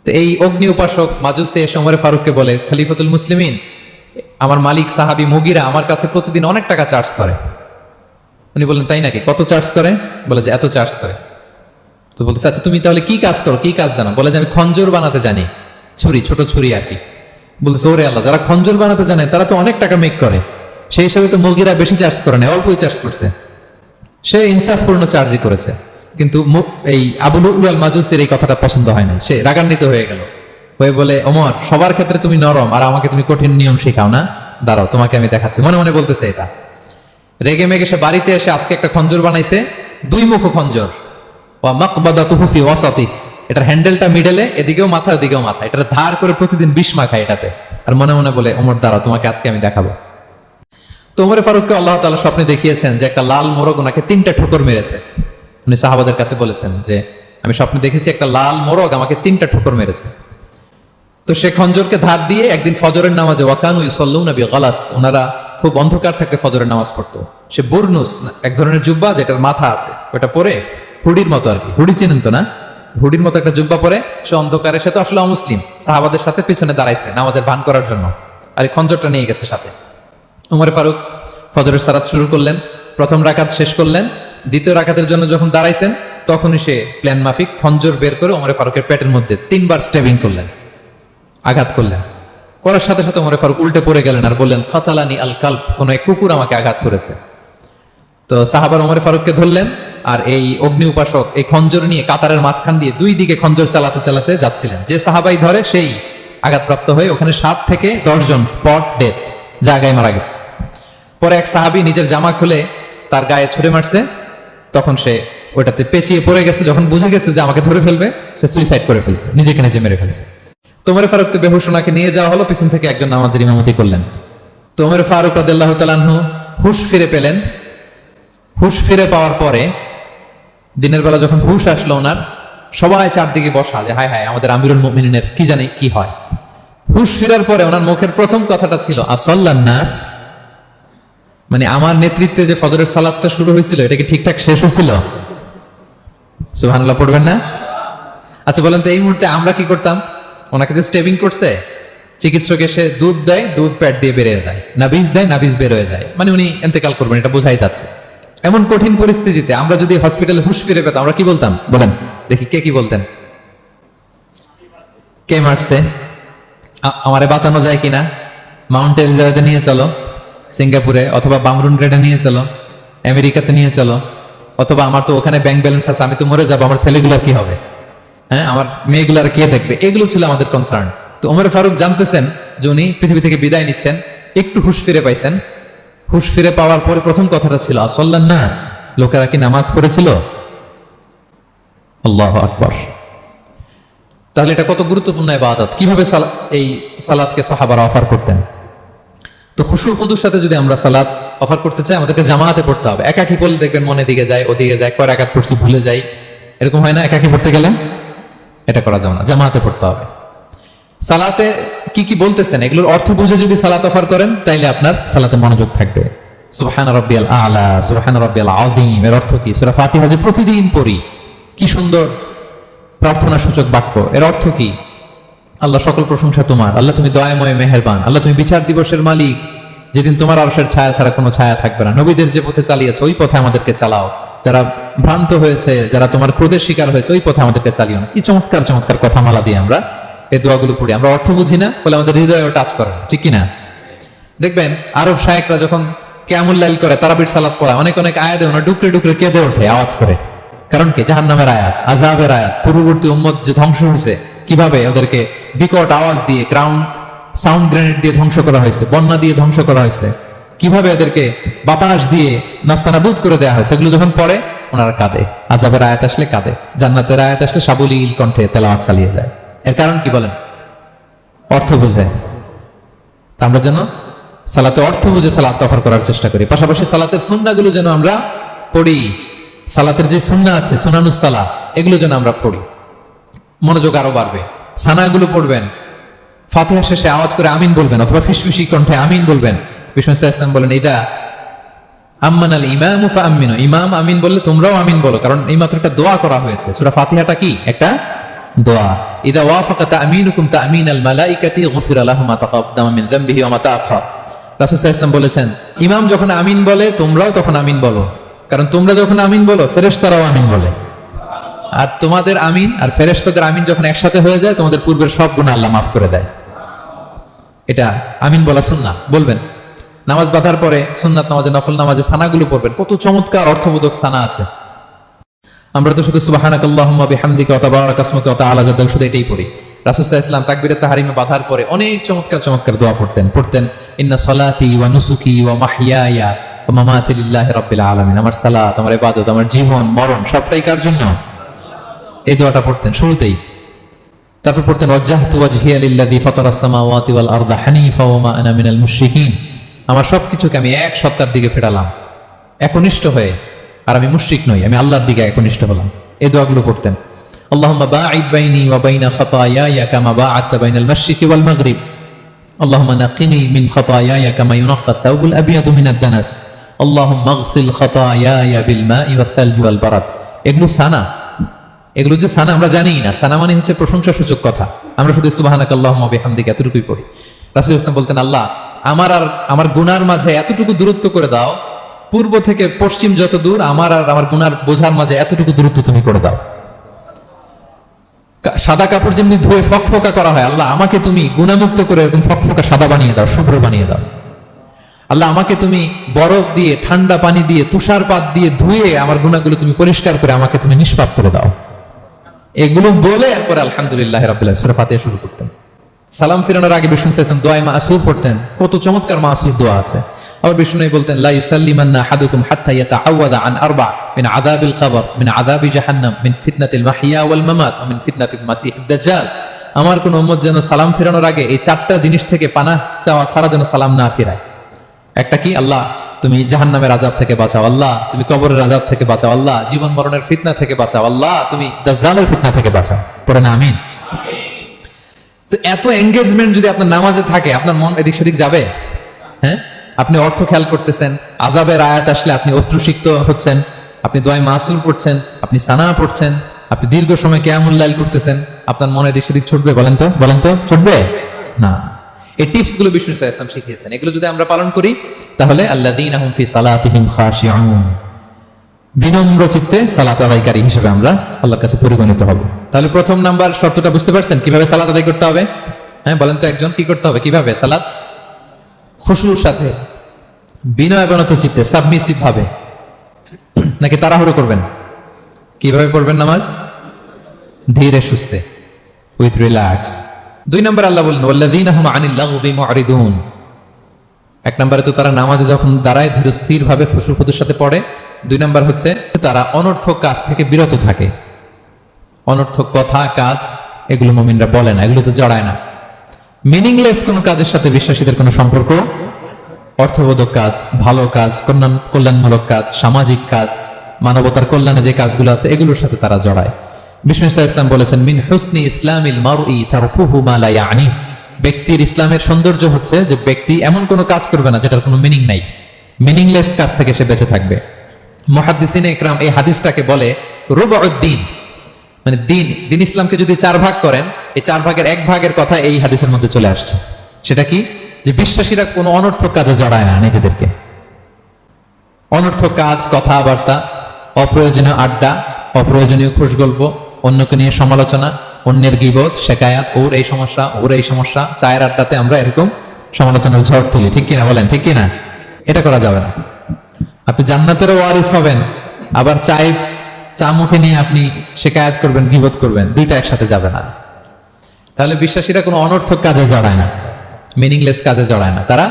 তো এই অগ্নি উপাসক মাজুসি এসে ওমর ফারুককে বলে, খলিফাতুল মুসলিমিন, আমার মালিক সাহাবী মুগীরা আমার কাছে প্রতিদিন অনেক টাকা চার্জ করে। উনি বললেন, তাই নাকি? কত চার্জ করে? বলে যে এত চার্জ করে। তো বলতেছে, আচ্ছা তুমি তাহলে কি কাজ করো, কি কাজ জানো? বলে যে আমি খঞ্জর বানাতে জানি, ছুরি, ছোট ছুরি আর কি। বলতেছে, ওরে আল্লাহ, যারা খঞ্জর বানাতে জানে তারা তো অনেক টাকা মেক করে, সেই হিসাবে তো মুগীরা বেশি চার্জ করে না, অল্পই চার্জ করছে। সে ইনসাফপূর্ণ চার্জই করেছে, কিন্তু এই আবু লুলু আল মাজুসির এই কথাটা পছন্দ হয় না। সে রাগান্বিত হয়ে গেল, হয়ে বলে, ওমর, সবার ক্ষেত্রে তুমি নরম আর আমাকে তুমি কঠিন নিয়ম শেখাও না, দাঁড়াও তোমাকে আমি দেখাচ্ছি। মনে মনে বলতেছে এটা। রেগে মেগে সে বাড়িতে এসে আজকে একটা খঞ্জর বানাইছে, 2 মুখ খঞ্জর। ওয়া মাকবাদাতুহু ফি ওয়াসাতি, এটার হ্যান্ডেলটা মিডলে, এদিকেও মাথা ওদিকেও মাথা, এটা ধার করে প্রতিদিন 20 মাখায় এটাতে। আর মনে মনে বলে, ওমর দাঁড়াও তোমাকে আজকে আমি দেখাবো। তো ওমর ফারুককে আল্লাহ তাআলা স্বপ্নে দেখিয়েছেন যে একটা লাল মোরগ ওনাকে 3টা ঠোকর মেরেছে। উনি সাহাবাদের কাছে বলেছেন যে আমি স্বপ্নে দেখেছি একটা লাল মোরগ আমাকে 3টা ঠোকর মেরেছে। তো সে খঞ্জরকে ধার দিয়ে একদিন ফজরের নামাজে, ওয়াকানু ইউসাল্লুনা বিগালাস, ওনারা খুব অন্ধকার থাকতে ফজরের নামাজ পড়তো। সে বুরনুস, এক ধরনের জুব্বা যেটার মাথা আছে, ওটা পরে হুডির মতো আর কি, হুডি চিনেন তো না? হুডির মতো একটা জুব্বা পরে সে অন্ধকারে, সে তো আসলে অমুসলিম, সাহাবাদের সাথে পিছনে দাঁড়াইছে নামাজের ভান করার জন্য, আর এই খঞ্জরটা নিয়ে গেছে সাথে। ওমর ফারুক ফজরের সালাত শুরু করলেন, প্রথম রাকাত শেষ করলেন, দ্বিতীয় রাকাতের জন্য যখন দাঁড়াইছেন তখনই সে প্ল্যান মাফিক খঞ্জর বের করে ওমর ফারুকের পেটের মধ্যে 3 বার স্টেবিং করলেন, আঘাত করলেন। করার সাথে সাথে ওমর ফারুক উল্টে পড়ে গেলেন আর বললেন, খাতালানি আল কালব, কোন এক কুকুর আমাকে আঘাত করেছে। তো সাহাবার ওমর ফারুককে ধরলেন, আর এই অগ্নি উপাসক এই খঞ্জর নিয়ে কাতারের মাঝখান দিয়ে 2 দিকে খঞ্জর চালাতে চালাতে যাচ্ছিলেন। যে সাহাবাই ধরে সেই আঘাতপ্রাপ্ত হয়ে ওখানে 7 থেকে 10 জন স্পট ডেথ, জায়গায় মারা গেছে। পরে এক সাহাবী নিজের জামা খুলে তার গায়ে ছুঁড়ে মারছে, তখন সে ওইটাতে পেঁচিয়ে পড়ে গেছে। যখন বুঝে গেছে যে আমাকে ধরে ফেলবে, সে সুইসাইড করে ফেলছে, নিজেকে নিজে মেরে ফেলছে। তো ওমর ফারুক তো বেহুশ, ওনাকে নিয়ে যাওয়া হলো, পিছন থেকে একজন নামাজের ইমামতি করলেন। তো ওমর ফারুক রাদিয়াল্লাহু তাআলা আনহু হুঁশ ফিরে পেলেন। হুঁশ ফিরে পাওয়ার পরে দিনের বেলা যখন হুঁশ আসলো ওনার, সবাই চারদিকে বসা যে হায় হায় আমাদের আমিরুল মুমিনিনের কি জানি কি হয়। হুঁশ ফিরার পরে ওনার মুখের প্রথম কথাটা ছিল আসাল্লান নাস, মানে আমার নেতৃত্বে যে ফজরের সালাতটা শুরু হয়েছিল এটা কি ঠিকঠাক শেষ হয়েছিল? সুবহানাল্লাহ পড়বেন না? আচ্ছা বলেন তো, এই মুহূর্তে আমরা কি করতাম? ওনাকে যে স্টেবিং করছে চিকিৎসক এসে দুধ দেয়, দুধ পেট দিয়ে বেরিয়ে যায়, নাভিজ দেয়, নাভিজ বের হয়ে যায়, মানে উনি ইন্তেকাল করবেন, এটা বোঝাই যাচ্ছে। এমন কঠিন পরিস্থিতিতে আমরা যদি হসপিটালে হুঁশ ফিরে পেতাম, আমরা কি বলতাম বলেন দেখি, কে কি বলতেন? কে মারছে, আমারে বাঁচানো যায় কিনা, মাউন্ট এলিজাবেথে নিয়ে চলো, সিঙ্গাপুরে অথবা বামরুন গ্রেডে নিয়ে চলো, আমেরিকাতে নিয়ে চলো, অথবা আমার তো ওখানে ব্যাংক ব্যালেন্স আছে, আমি তো মরে যাবো, আমার ছেলেগুলার কি হবে, হ্যাঁ আমার মেয়েগুলার কে দেখবে, এগুলো ছিল আমাদের কনসার্ন। তো ওমর ফারুক জানতেছেন যে উনি পৃথিবী থেকে বিদায় নিচ্ছেন, একটু হুঁশ ফিরে পাইছেন। হুঁশ ফিরে পাওয়ার পরে প্রথম কথাটা ছিল আসল্লান নাস, লোকেরা কি নামাজ পড়েছিল? আল্লাহু আকবার। তাহলে এটা কত গুরুত্বপূর্ণ ইবাদত, কিভাবে এই সালাতকে সাহাবারা অফার করতেন। তো খুশু খুদুর সাথে যদি আমরা সালাত অফার করতে চাই, আমাদেরকে জামাতে পড়তে হবে। একাকি পড়লে দেখবেন মনে দিকে যায়, ওদিকে যায়, কয় রাকাত পড়ছি ভুলে যাই, এরকম হয় না? একাকি পড়তে গেলে এটা করা যাবে না, জামাতে পড়তে হবে। সালাতে কি কি বলতেছেন এগুলোর অর্থ বুঝে যদি সালাত অফার করেন, তাইলে আপনার সালাতে মনোযোগ থাকবে। সুবহান রাব্বিয়াল আলা, সুবহান রাব্বিয়াল আযীম, এর অর্থ কি? সূরা ফাতিহা যে প্রতিদিন পড়ি, কি সুন্দর প্রার্থনা সূচক বাক্য, এর অর্থ কি? আল্লাহ সকল প্রশংসা তোমার, আল্লাহ তুমি দয়াময় মেহেরবান, আল্লাহ তুমি বিচার দিবসের মালিক, যেদিন তোমার আরশের ছায়া ছাড়া কোনো ছায়া থাকবে না। নবীদের যে পথে চালিয়েছে ওই পথে আমাদেরকে চালাও, যারা ভ্রান্ত হয়েছে, যারা তোমার ক্রোধের শিকার হয়েছে, ওই পথে আমাদেরকে চালিও না। কি চমৎকার চমৎকার কথা মালা দিয়ে আমরা এই দোয়াগুলো পড়ি। আমরা অর্থ বুঝি না বলে আমাদের হৃদয়ে টাচ করে না, ঠিক কিনা? দেখবেন আরব শায়েকরা যখন কিয়ামুল লাইল করে, তারাবির সালাত পড়া, অনেক অনেক আয়াতে ওরা ডুকরে ডুকরে কেঁদে ওঠে আওয়াজ করে। কারণ কি? জাহান্নামের আয়াত, আযাবের আয়াত, পূর্ববর্তী উম্মত যে ধ্বংস হয়েছে, কিভাবে ওদেরকে বিকট আওয়াজ দিয়ে, গ্রাউন্ড সাউন্ড গ্রেনেড দিয়ে ধ্বংস করা হয়েছে, বন্যা দিয়ে ধ্বংস করা হয়েছে, কিভাবে এদেরকে বাতাস দিয়ে নাস্তানাবুদ করে দেওয়া হয়েছে, এগুলো যখন পড়ে ওনারা কাঁদে। আযাবের আয়াত আসলে কাঁদে, জান্নাতের আয়াত আসলে সাবলীল কণ্ঠে তেলাওয়াত চালিয়ে যায়। এর কারণ কি বলেন? অর্থ বুঝে। তা আমরা যেন সালাতে অর্থ বুঝে সালাত অফার করার চেষ্টা করি। পাশাপাশি সালাতের সুন্নাহগুলো যেন আমরা পড়ি, সালাতের যে সুন্নাহ আছে, সুনানুস সালাহ, এগুলো যেন আমরা পড়ি, মনোযোগ আরো বাড়বে। সানাগুলো পড়বেন, ফাতিহা শেষে আওয়াজ করে আমিন বলবেন, অথবা ফিসফিসি কণ্ঠে আমিন বলবেন। বিষ্ণু সাল্লাল্লাহু আলাইহি ওয়াসাল্লাম বলেন, ইদা আম্মানাল ইমামু ফাআমিনু, ইমাম আমিন বললে তোমরাও আমিন বলো, কারণ এই মাত্র একটা দোয়া করা হয়েছে। সূরা ফাতিহাটা কি? একটা দোয়া। ইদা ওয়াফাকা তা'মিনুকুম তা'মিনাল মালাইকাতি গুফিরা লাহু মা তাকাদ্দামা মিন যামবিহি ওয়া মা তাআখার। রাসূল সাল্লাল্লাহু আলাইহি ওয়াসাল্লাম বলেছেন, ইমাম যখন আমিন বলে তোমরাও তখন আমিন বলো, কারণ তোমরা যখন আমিন বলো ফেরেশতারাও আমিন বলে। আর তোমাদের আমিন আর ফেরেশতাদের আমিন যখন একসাথে হয়ে যায়, তোমাদের পূর্বের সব গুনাহ আল্লাহ মাফ করে দেয়। এটা আমিন বলা সুন্নাহ, বলবেন। নামাজ বাঁধার পরে সুন্নাত নামাজে, নফল নামাজে সানাগুলো পড়বেন, কত চমৎকার অর্থবোধক সানা আছে। আমরা তো শুধু সুবহানাকাল্লাহুম্মা বিহামদিকা ওয়া তাবারাকা ইসমুকা ওয়া তাআলা জাদ্দুকা শুধু এটাই পড়ি। রাসূল সাল্লাল্লাহু আলাইহি ওয়াসাল্লাম তাকবীরে তাহরিমে বাঁধার পরে অনেক চমৎকার চমৎকার দোয়া পড়তেন। ইন্না সলাতি ওয়া নুসুকি ওয়া মাহইয়ায়া ওয়া মামাতি লিল্লাহি রাব্বিল আলামিন। আমার সালাত, আমার ইবাদত, আমার জীবন মরণ সবটাই কার জন্য? এই দোয়াটা পড়তেন শুরুতেই। তারপর পড়তেন ওয়াজ্জাহতু ওয়াজহিয়া লিল্লাযী ফাতারাস সামাওয়াতি ওয়াল আরদা হানিফা ওয়া মা আনা মিনাল মুশরিকিন। আমার সবকিছুকে আমি এক সত্তার দিকে ফেরালাম, একনিষ্ঠ হয়ে, আর আমি মুশরিক নই, আমি আল্লাহর দিকে একনিষ্ঠ হলাম। এই দোয়াগুলো পড়তেন। আল্লাহুম্মা বাঈদ বাইনি ওয়া বাইনা খাতায়ায়া কামা বাআদতা বাইনাল মাশরিকি ওয়াল মাগরিব। আল্লাহুম্মা নাক্কিনি মিন খাতায়ায়া কামা ইউনাক্কা সাওবুল আবিয়াদু মিনাদ দানাস। আল্লাহুম্মা আগসিল খাতায়ায়া বিল মাই ওয়াস সালজি ওয়াল বারাদ। এগুলো সানা, এগুলো যে সানা আমরা জানিই না। সানা মানে হচ্ছে প্রশংসা সূচক কথা। আমরা শুধু সুবহানাকাল্লাহুম্মা বিহামদিকা এতটুকুই পড়ি। রাসূল সাল্লাল্লাহু আলাইহি ওয়াসাল্লাম বলতেন, আল্লাহ আমার আর আমার গুনার মাঝে এতটুকু দূরত্ব করে দাও, পূর্ব থেকে পশ্চিম যত দূর, আমার আর আমার গুনার বোঝার মাঝে এতটুকু দূরত্ব তুমি করে দাও। সাদা কাপড় যেমনি ধুয়ে ফকফকা করা হয়, আল্লাহ আমাকে তুমি গুনামুক্ত করে এরকম ফকফকা সাদা বানিয়ে দাও, শুভ্র বানিয়ে দাও। আল্লাহ আমাকে তুমি বরফ দিয়ে, ঠান্ডা পানি দিয়ে, তুষারপাত দিয়ে ধুয়ে আমার গুনাহগুলো তুমি পরিষ্কার করে আমাকে তুমি নিষ্পাপ করে দাও। এগুলো বলে এরপরে আলহামদুলিল্লাহ রাব্বিল আলামিন সূরা ফাতিহা শুরু করতেন। সালাম ফিরানোর আগে বিষ্ণু সাল্লাল্লাহু আলাইহি ওয়াসাল্লাম দোয়া মাসুর পড়তেন, কত চমৎকার মাসুর দোয়া আছে। আবার বিষ্ণু বলতেন, লা ইউসাল্লিমান্না আহাদুকুম হাত্তা ইয়াতাআওয়াদা আন আরবা মিন আযাবিল কবর, মিন আযাবি জাহান্নাম, মিন ফিতনাতিল মাহইয়া ওয়াল মামাত, ওয়া মিন ফিতনাতিল মাসিহিদ দাজ্জাল। আমার কোন উম্মত যেন সালাম ফিরানোর আগে এই চারটা জিনিস থেকে পানাহ চাওয়া ছাড়া যেন সালাম না ফিরায়। একটা কি? আল্লাহ তুমি জাহান্নামের আযাব থেকে বাঁচাও, আল্লাহ তুমি কবরের আযাব থেকে বাঁচাও, আল্লাহ জীবন মরণের ফিতনা থেকে বাঁচাও, আল্লাহ তুমি দাজ্জালের ফিতনা থেকে বাঁচাও। পড়ে না আমিন? তো এত এঙ্গেজমেন্ট যদি আপনার নামাজে থাকে, আপনার মন এদিক সেদিক যাবে? হ্যাঁ, আপনি অর্থ খেয়াল করতেছেন, আযাবের আয়াত আসলে আপনি অশ্রুসিক্ত হচ্ছেন, আপনি দোয়ায়ে মাসুর পড়ছেন, আপনি সানা পড়ছেন, আপনি দীর্ঘ সময় কিয়ামুল লাইল করতেছেন, আপনার মনে এদিক সেদিক ছুটবে? বলেন তো ছুটবে না। এই টিপস গুলো বিষ্ণু সাল্লাল্লাহু আলাইহি ওয়াসাল্লাম শিখিয়েছেন। এগুলো যদি আমরা পালন করি তাহলে আল্লাযীনা হুম ফি সালাতিহিম খাশিউন, বিনম্র চিত্তে সালাত আদায়কারী হিসেবে আমরা আল্লাহর কাছে পরিগণিত হব। তাহলে প্রথম নাম্বার শর্তটা বুঝতে পারছেন কিভাবে সালাত আদায় করতে হবে? হ্যাঁ বলেন তো একজন, কি করতে হবে, কিভাবে সালাত? খুশুর সাথে, বিনয় অবনত চিত্তে, সাবমিসিভ ভাবে, নাকি তাড়াহুড়ো করবেন? কিভাবে পড়বেন নামাজ? ধীরে সুস্থে, উইথ রিল্যাক্স। 2 নম্বর আল্লাহ বলেন ওয়াল্লাযীনা হুম আনিল লাগবি মুআরিদুন। 1 নম্বরে তো তারা নামাজে যখন দাঁড়ায় ধীর স্থির ভাবে খুশুর সাথে পড়ে। 2 নম্বর হচ্ছে তারা অনর্থক কাজ থেকে বিরত থাকে। অনর্থক কথা কাজ এগুলো মুমিনরা বলে না, এগুলোতে জড়ায় না। মিনিংলেস কোন কাজের সাথে বিশ্বাসীদের কোনো সম্পর্ক, অর্থবোধক কাজ, ভালো কাজ, কল্যাণমূলক কাজ, সামাজিক কাজ, মানবতার কল্যাণে যে কাজগুলো আছে এগুলোর সাথে তারা জড়ায়। বিষ্ণু ইসলাম বলেছেন মিন হুসনি ইসলামিল মারই তারকুহু মা লা ইয়ানি। ব্যক্তির ইসলামের সৌন্দর্য হচ্ছে যে ব্যক্তি এমন কোনো কাজ করবে না যেটার কোনো মিনিং নাই, মিনিংলেস কাজ থেকে সে বেঁচে থাকবে। মুহাদ্দিসিনে ইকরাম এই হাদিসটাকে বলে রুবউদ্দিন, মানে দিন ইসলামকে যদি 4 ভাগ করেন, এই 4 ভাগের 1 ভাগের কথা এই হাদিসের মধ্যে চলে আসছে। সেটা কি? যে বিশ্বাসীরা কোনো অনর্থক কাজে জড়ায় না নিজেদেরকে। অনর্থক কাজ, কথাবার্তা, অপ্রয়োজনীয় আড্ডা, অপ্রয়োজনীয় খুশগল্প, অন্যকে নিয়ে সমালোচনা, অন্যের গীবত, শেকায়াত, ওর এই সমস্যা, ওর এই সমস্যা, চায়ের আড্ডাতে আমরা এরকম সমালোচনার ঝড় তুলি, ঠিক কিনা বলেন? ঠিক কিনা? এটা করা যাবে না। আপনি জান্নাতেরও ওয়ারিস হবেন, আবার চা মুখে নিয়ে আপনি শেকায়াত করবেন, গীবত করবেন, দুইটা একসাথে যাবে না। তাহলে বিশ্বাসীরা কোনো অনর্থক কাজে জড়ায় না, মিনিংলেস কাজে জড়ায় না, তারা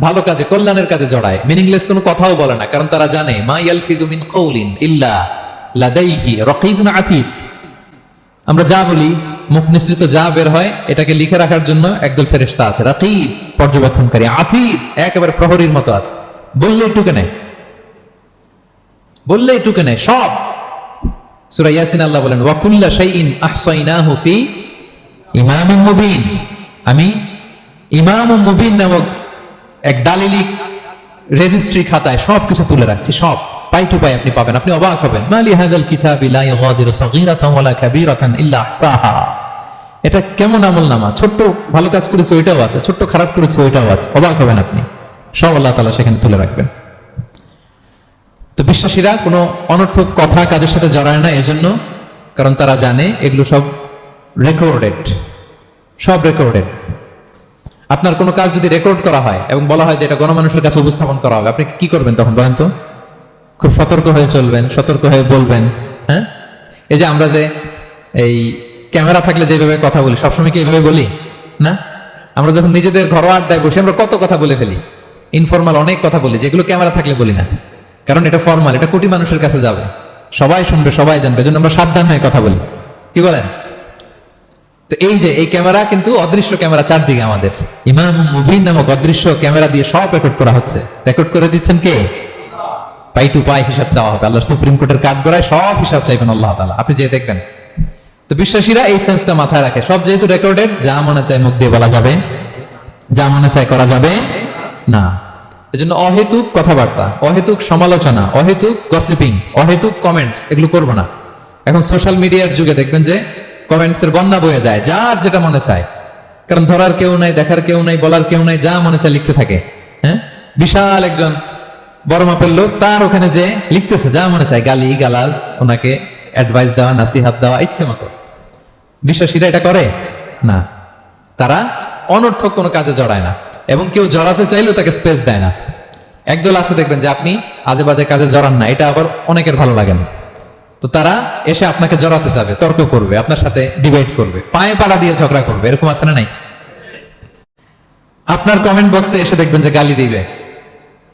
ভালো কাজে, কল্যাণের কাজে জড়ায়। মিনিংলেস কোনো কথাও বলে না, কারণ তারা জানে মা ইয়ালফিদু মিন কাউলিন ইল্লা লাদাইহি রাকিবুন আতীদ। আমরা যা বলি, মুখ নিঃসৃত যা বের হয়, এটাকে লিখে রাখার জন্য একদল ফেরেশতা আছে, রাকিব পর্যবেক্ষণকারী, আতীদ একেবারে প্রহরীর মতো আছে। বললেই টুকে নেয়, বললেই টুকে নেয় সব। সূরা ইয়াসিন আল্লাহ বলেন ওয়া কুল্লা শাইইন আহসাইনাহু ফি ইমামিন মুবিন। আমি ইমামুম মুবিন নামক এক দালিলিক রেজিস্ট্রি খাতায় সবকিছু তুলে রাখছি, সব পাই টু পাই আপনি পাবেন। আপনি অবাক হবেন, মালি হাযাল কিতাবি লা ইউগাদিরু সাগীরাতান ওয়ালা কাবীরাতান ইল্লা আহসাহা। এটা কেমন আমলনামা, ছোট্ট ভালো কাজ করেছে ওইটাও আছে, ছোট্ট খারাপ করেছে ওইটাও আছে। অবাক হবেন আপনি, সব আল্লাহ তাআলা সেখানে তুলে রাখবেন। তো বিশ্বাসীরা কোনো অনর্থক কথা কাজের সাথে জড়ায় না, এজন্য কারণ তারা জানে এগুলো সব রেকর্ডেড, সব রেকর্ডেড। আপনার কোনো কাজ যদি রেকর্ড করা হয় এবং বলা হয় যে এটা গণমানুষের কাছে উপস্থাপন করা হবে, আপনি কি করবেন তখন বলেন তো? খুব সতর্ক হয়ে চলবেন, সতর্ক হয়ে বলবেন। হ্যাঁ, এই যে আমরা যে এই ক্যামেরা থাকলে যেভাবে কথা বলি, সবসময় কি এইভাবে বলি না? আমরা যখন নিজেদের ঘরোয়া আড্ডায় বসে আমরা কত কথা বলে ফেলি, ইনফরমাল অনেক কথা বলি, যেগুলো ক্যামেরা থাকলে বলি না, কারণ এটা ফরমাল, এটা কোটি মানুষের কাছে যাবে, সবাই শুনবে, সবাই জানবে, এজন্য আমরা সাবধান হয়ে কথা বলি। কি বলেন? তো এই যে এই ক্যামেরা কিন্তু অদৃশ্য ক্যামেরা চারদিকে আমাদের, ইমাম মুবিন নামক অদৃশ্য ক্যামেরা দিয়ে সব রেকর্ড করা হচ্ছে। রেকর্ড করে দিচ্ছেন কে? পাই টু পাই হিসাব চাওয়া হবে। আল্লাহর সুপ্রিম কোর্টের কাঠগড়ায় সব হিসাব চাইবেন আল্লাহ তাআলা, আপনি যে দেখবেন। তো বিশ্বাসীরা এই সেন্সটা মাথায় রাখে, সব যেহেতু রেকর্ডেড, যা মনে চায় মুখ দিয়ে বলা যাবে, যা মনে চায় করা যাবে না। এজন্য অহেতুক কথাবার্তা, অহেতুক সমালোচনা, অহেতুক গসিপিং, অহেতুক কমেন্টস এগুলো করবো না। এখন সোশ্যাল মিডিয়ার যুগে দেখবেন যে কমেন্টসের বন্যা বয়ে যায়, যার যেটা মনে চায়, কারণ ধরার কেউ নাই, দেখার কেউ নাই, বলার কেউ নাই, যা মনে চায় লিখতে থাকে। হ্যাঁ, বিশাল একজন বড় মাপের লোক, তার ওখানে যে লিখতেছে যা মনে চায়, গালি গালাজ, ওনাকে অ্যাডভাইস দেওয়া, নাসিহাত দেওয়া ইচ্ছে মতো। বিশ্বাসীরা এটা করে না, তারা অনর্থক কোনো কাজে জড়ায় না, এবং কেউ জড়াতে চাইলেও তাকে স্পেস দেয় না। একদল আছে দেখবেন যে আপনি আজে বাজে কাজে জড়ান না, এটা আবার অনেকের ভালো লাগে না, তো তারা এসে আপনাকে জড়াতে যাবে, তর্ক করবে, আপনার সাথে ডিবেট করবে, পায়ে পাড়া দিয়ে ঝগড়া করবে। এরকম আছে না নাই? আপনার কমেন্ট বক্সে এসে দেখবেন যে গালি দিবে,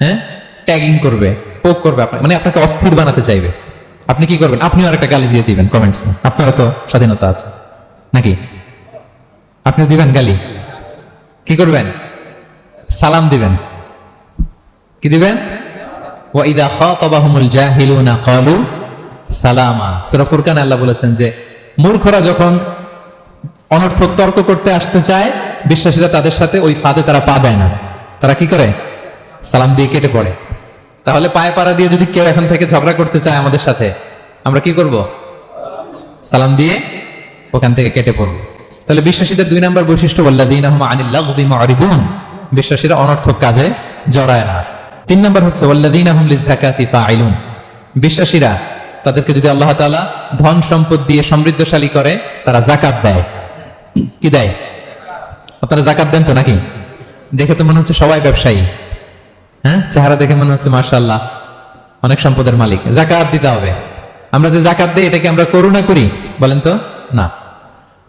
হ্যাঁ, ট্যাগিং করবে, পোক করবে, মানে আপনাকে অস্থির বানাতে চাইবে। আপনি কি করবেন? আপনিও আরেকটা গালি দিয়ে দিবেন কমেন্টসে। আপনারও তো স্বাধীনতা আছে নাকি? আপনি দিবেন গালি, কি করবেন? সালাম দিবেন। কি দিবেন? ওয়া ইযা খাতাবাহুমুল জাহিলুনা ক্বালু সালামা। সূরা ফুরকানে আল্লাহ বলেছেন যে মূর্খরা যখন অনর্থক তর্ক করতে আসতে চায়, বিশ্বাসীরা তাদের সাথে ওই ফাঁদে তারা পা দেয় না, তারা কি করে? সালাম দিয়ে কেটে পড়ে। তাহলে পায়ে পাড়া দিয়ে যদি কেউ এখন থেকে ঝগড়া করতে চায় আমাদের সাথে, আমরা কি করব? সালাম দিয়ে ওখান থেকে কেটে পড়ব। তাহলে বিশ্বাসীদের 2 নম্বর বৈশিষ্ট্য ওয়াল্লাযীনা হুম আনিল লাগবি মুরিদুন, বিশ্বাসীরা অনর্থক কাজে জড়ায় না। 3 নম্বর হচ্ছে ওয়াল্লাযীনা হুম লিযাকাতি ফাইলুন, বিশ্বাসীরা তাদেরকে যদি আল্লাহ তাআলা ধন সম্পদ দিয়ে সমৃদ্ধশালী করে তারা যাকাত দেয়। কি দেয়? আপনারা যাকাত দেন তো নাকি? দেখে তো মনে হচ্ছে সবাই ব্যবসায়ী, হ্যাঁ, চেহারা দেখে মনে হচ্ছে মাশাআল্লাহ অনেক সম্পদের মালিক। যাকাত দিতে হবে। আমরা যে যাকাত দেই এটাকে আমরা করুণা করি বলেন তো? না,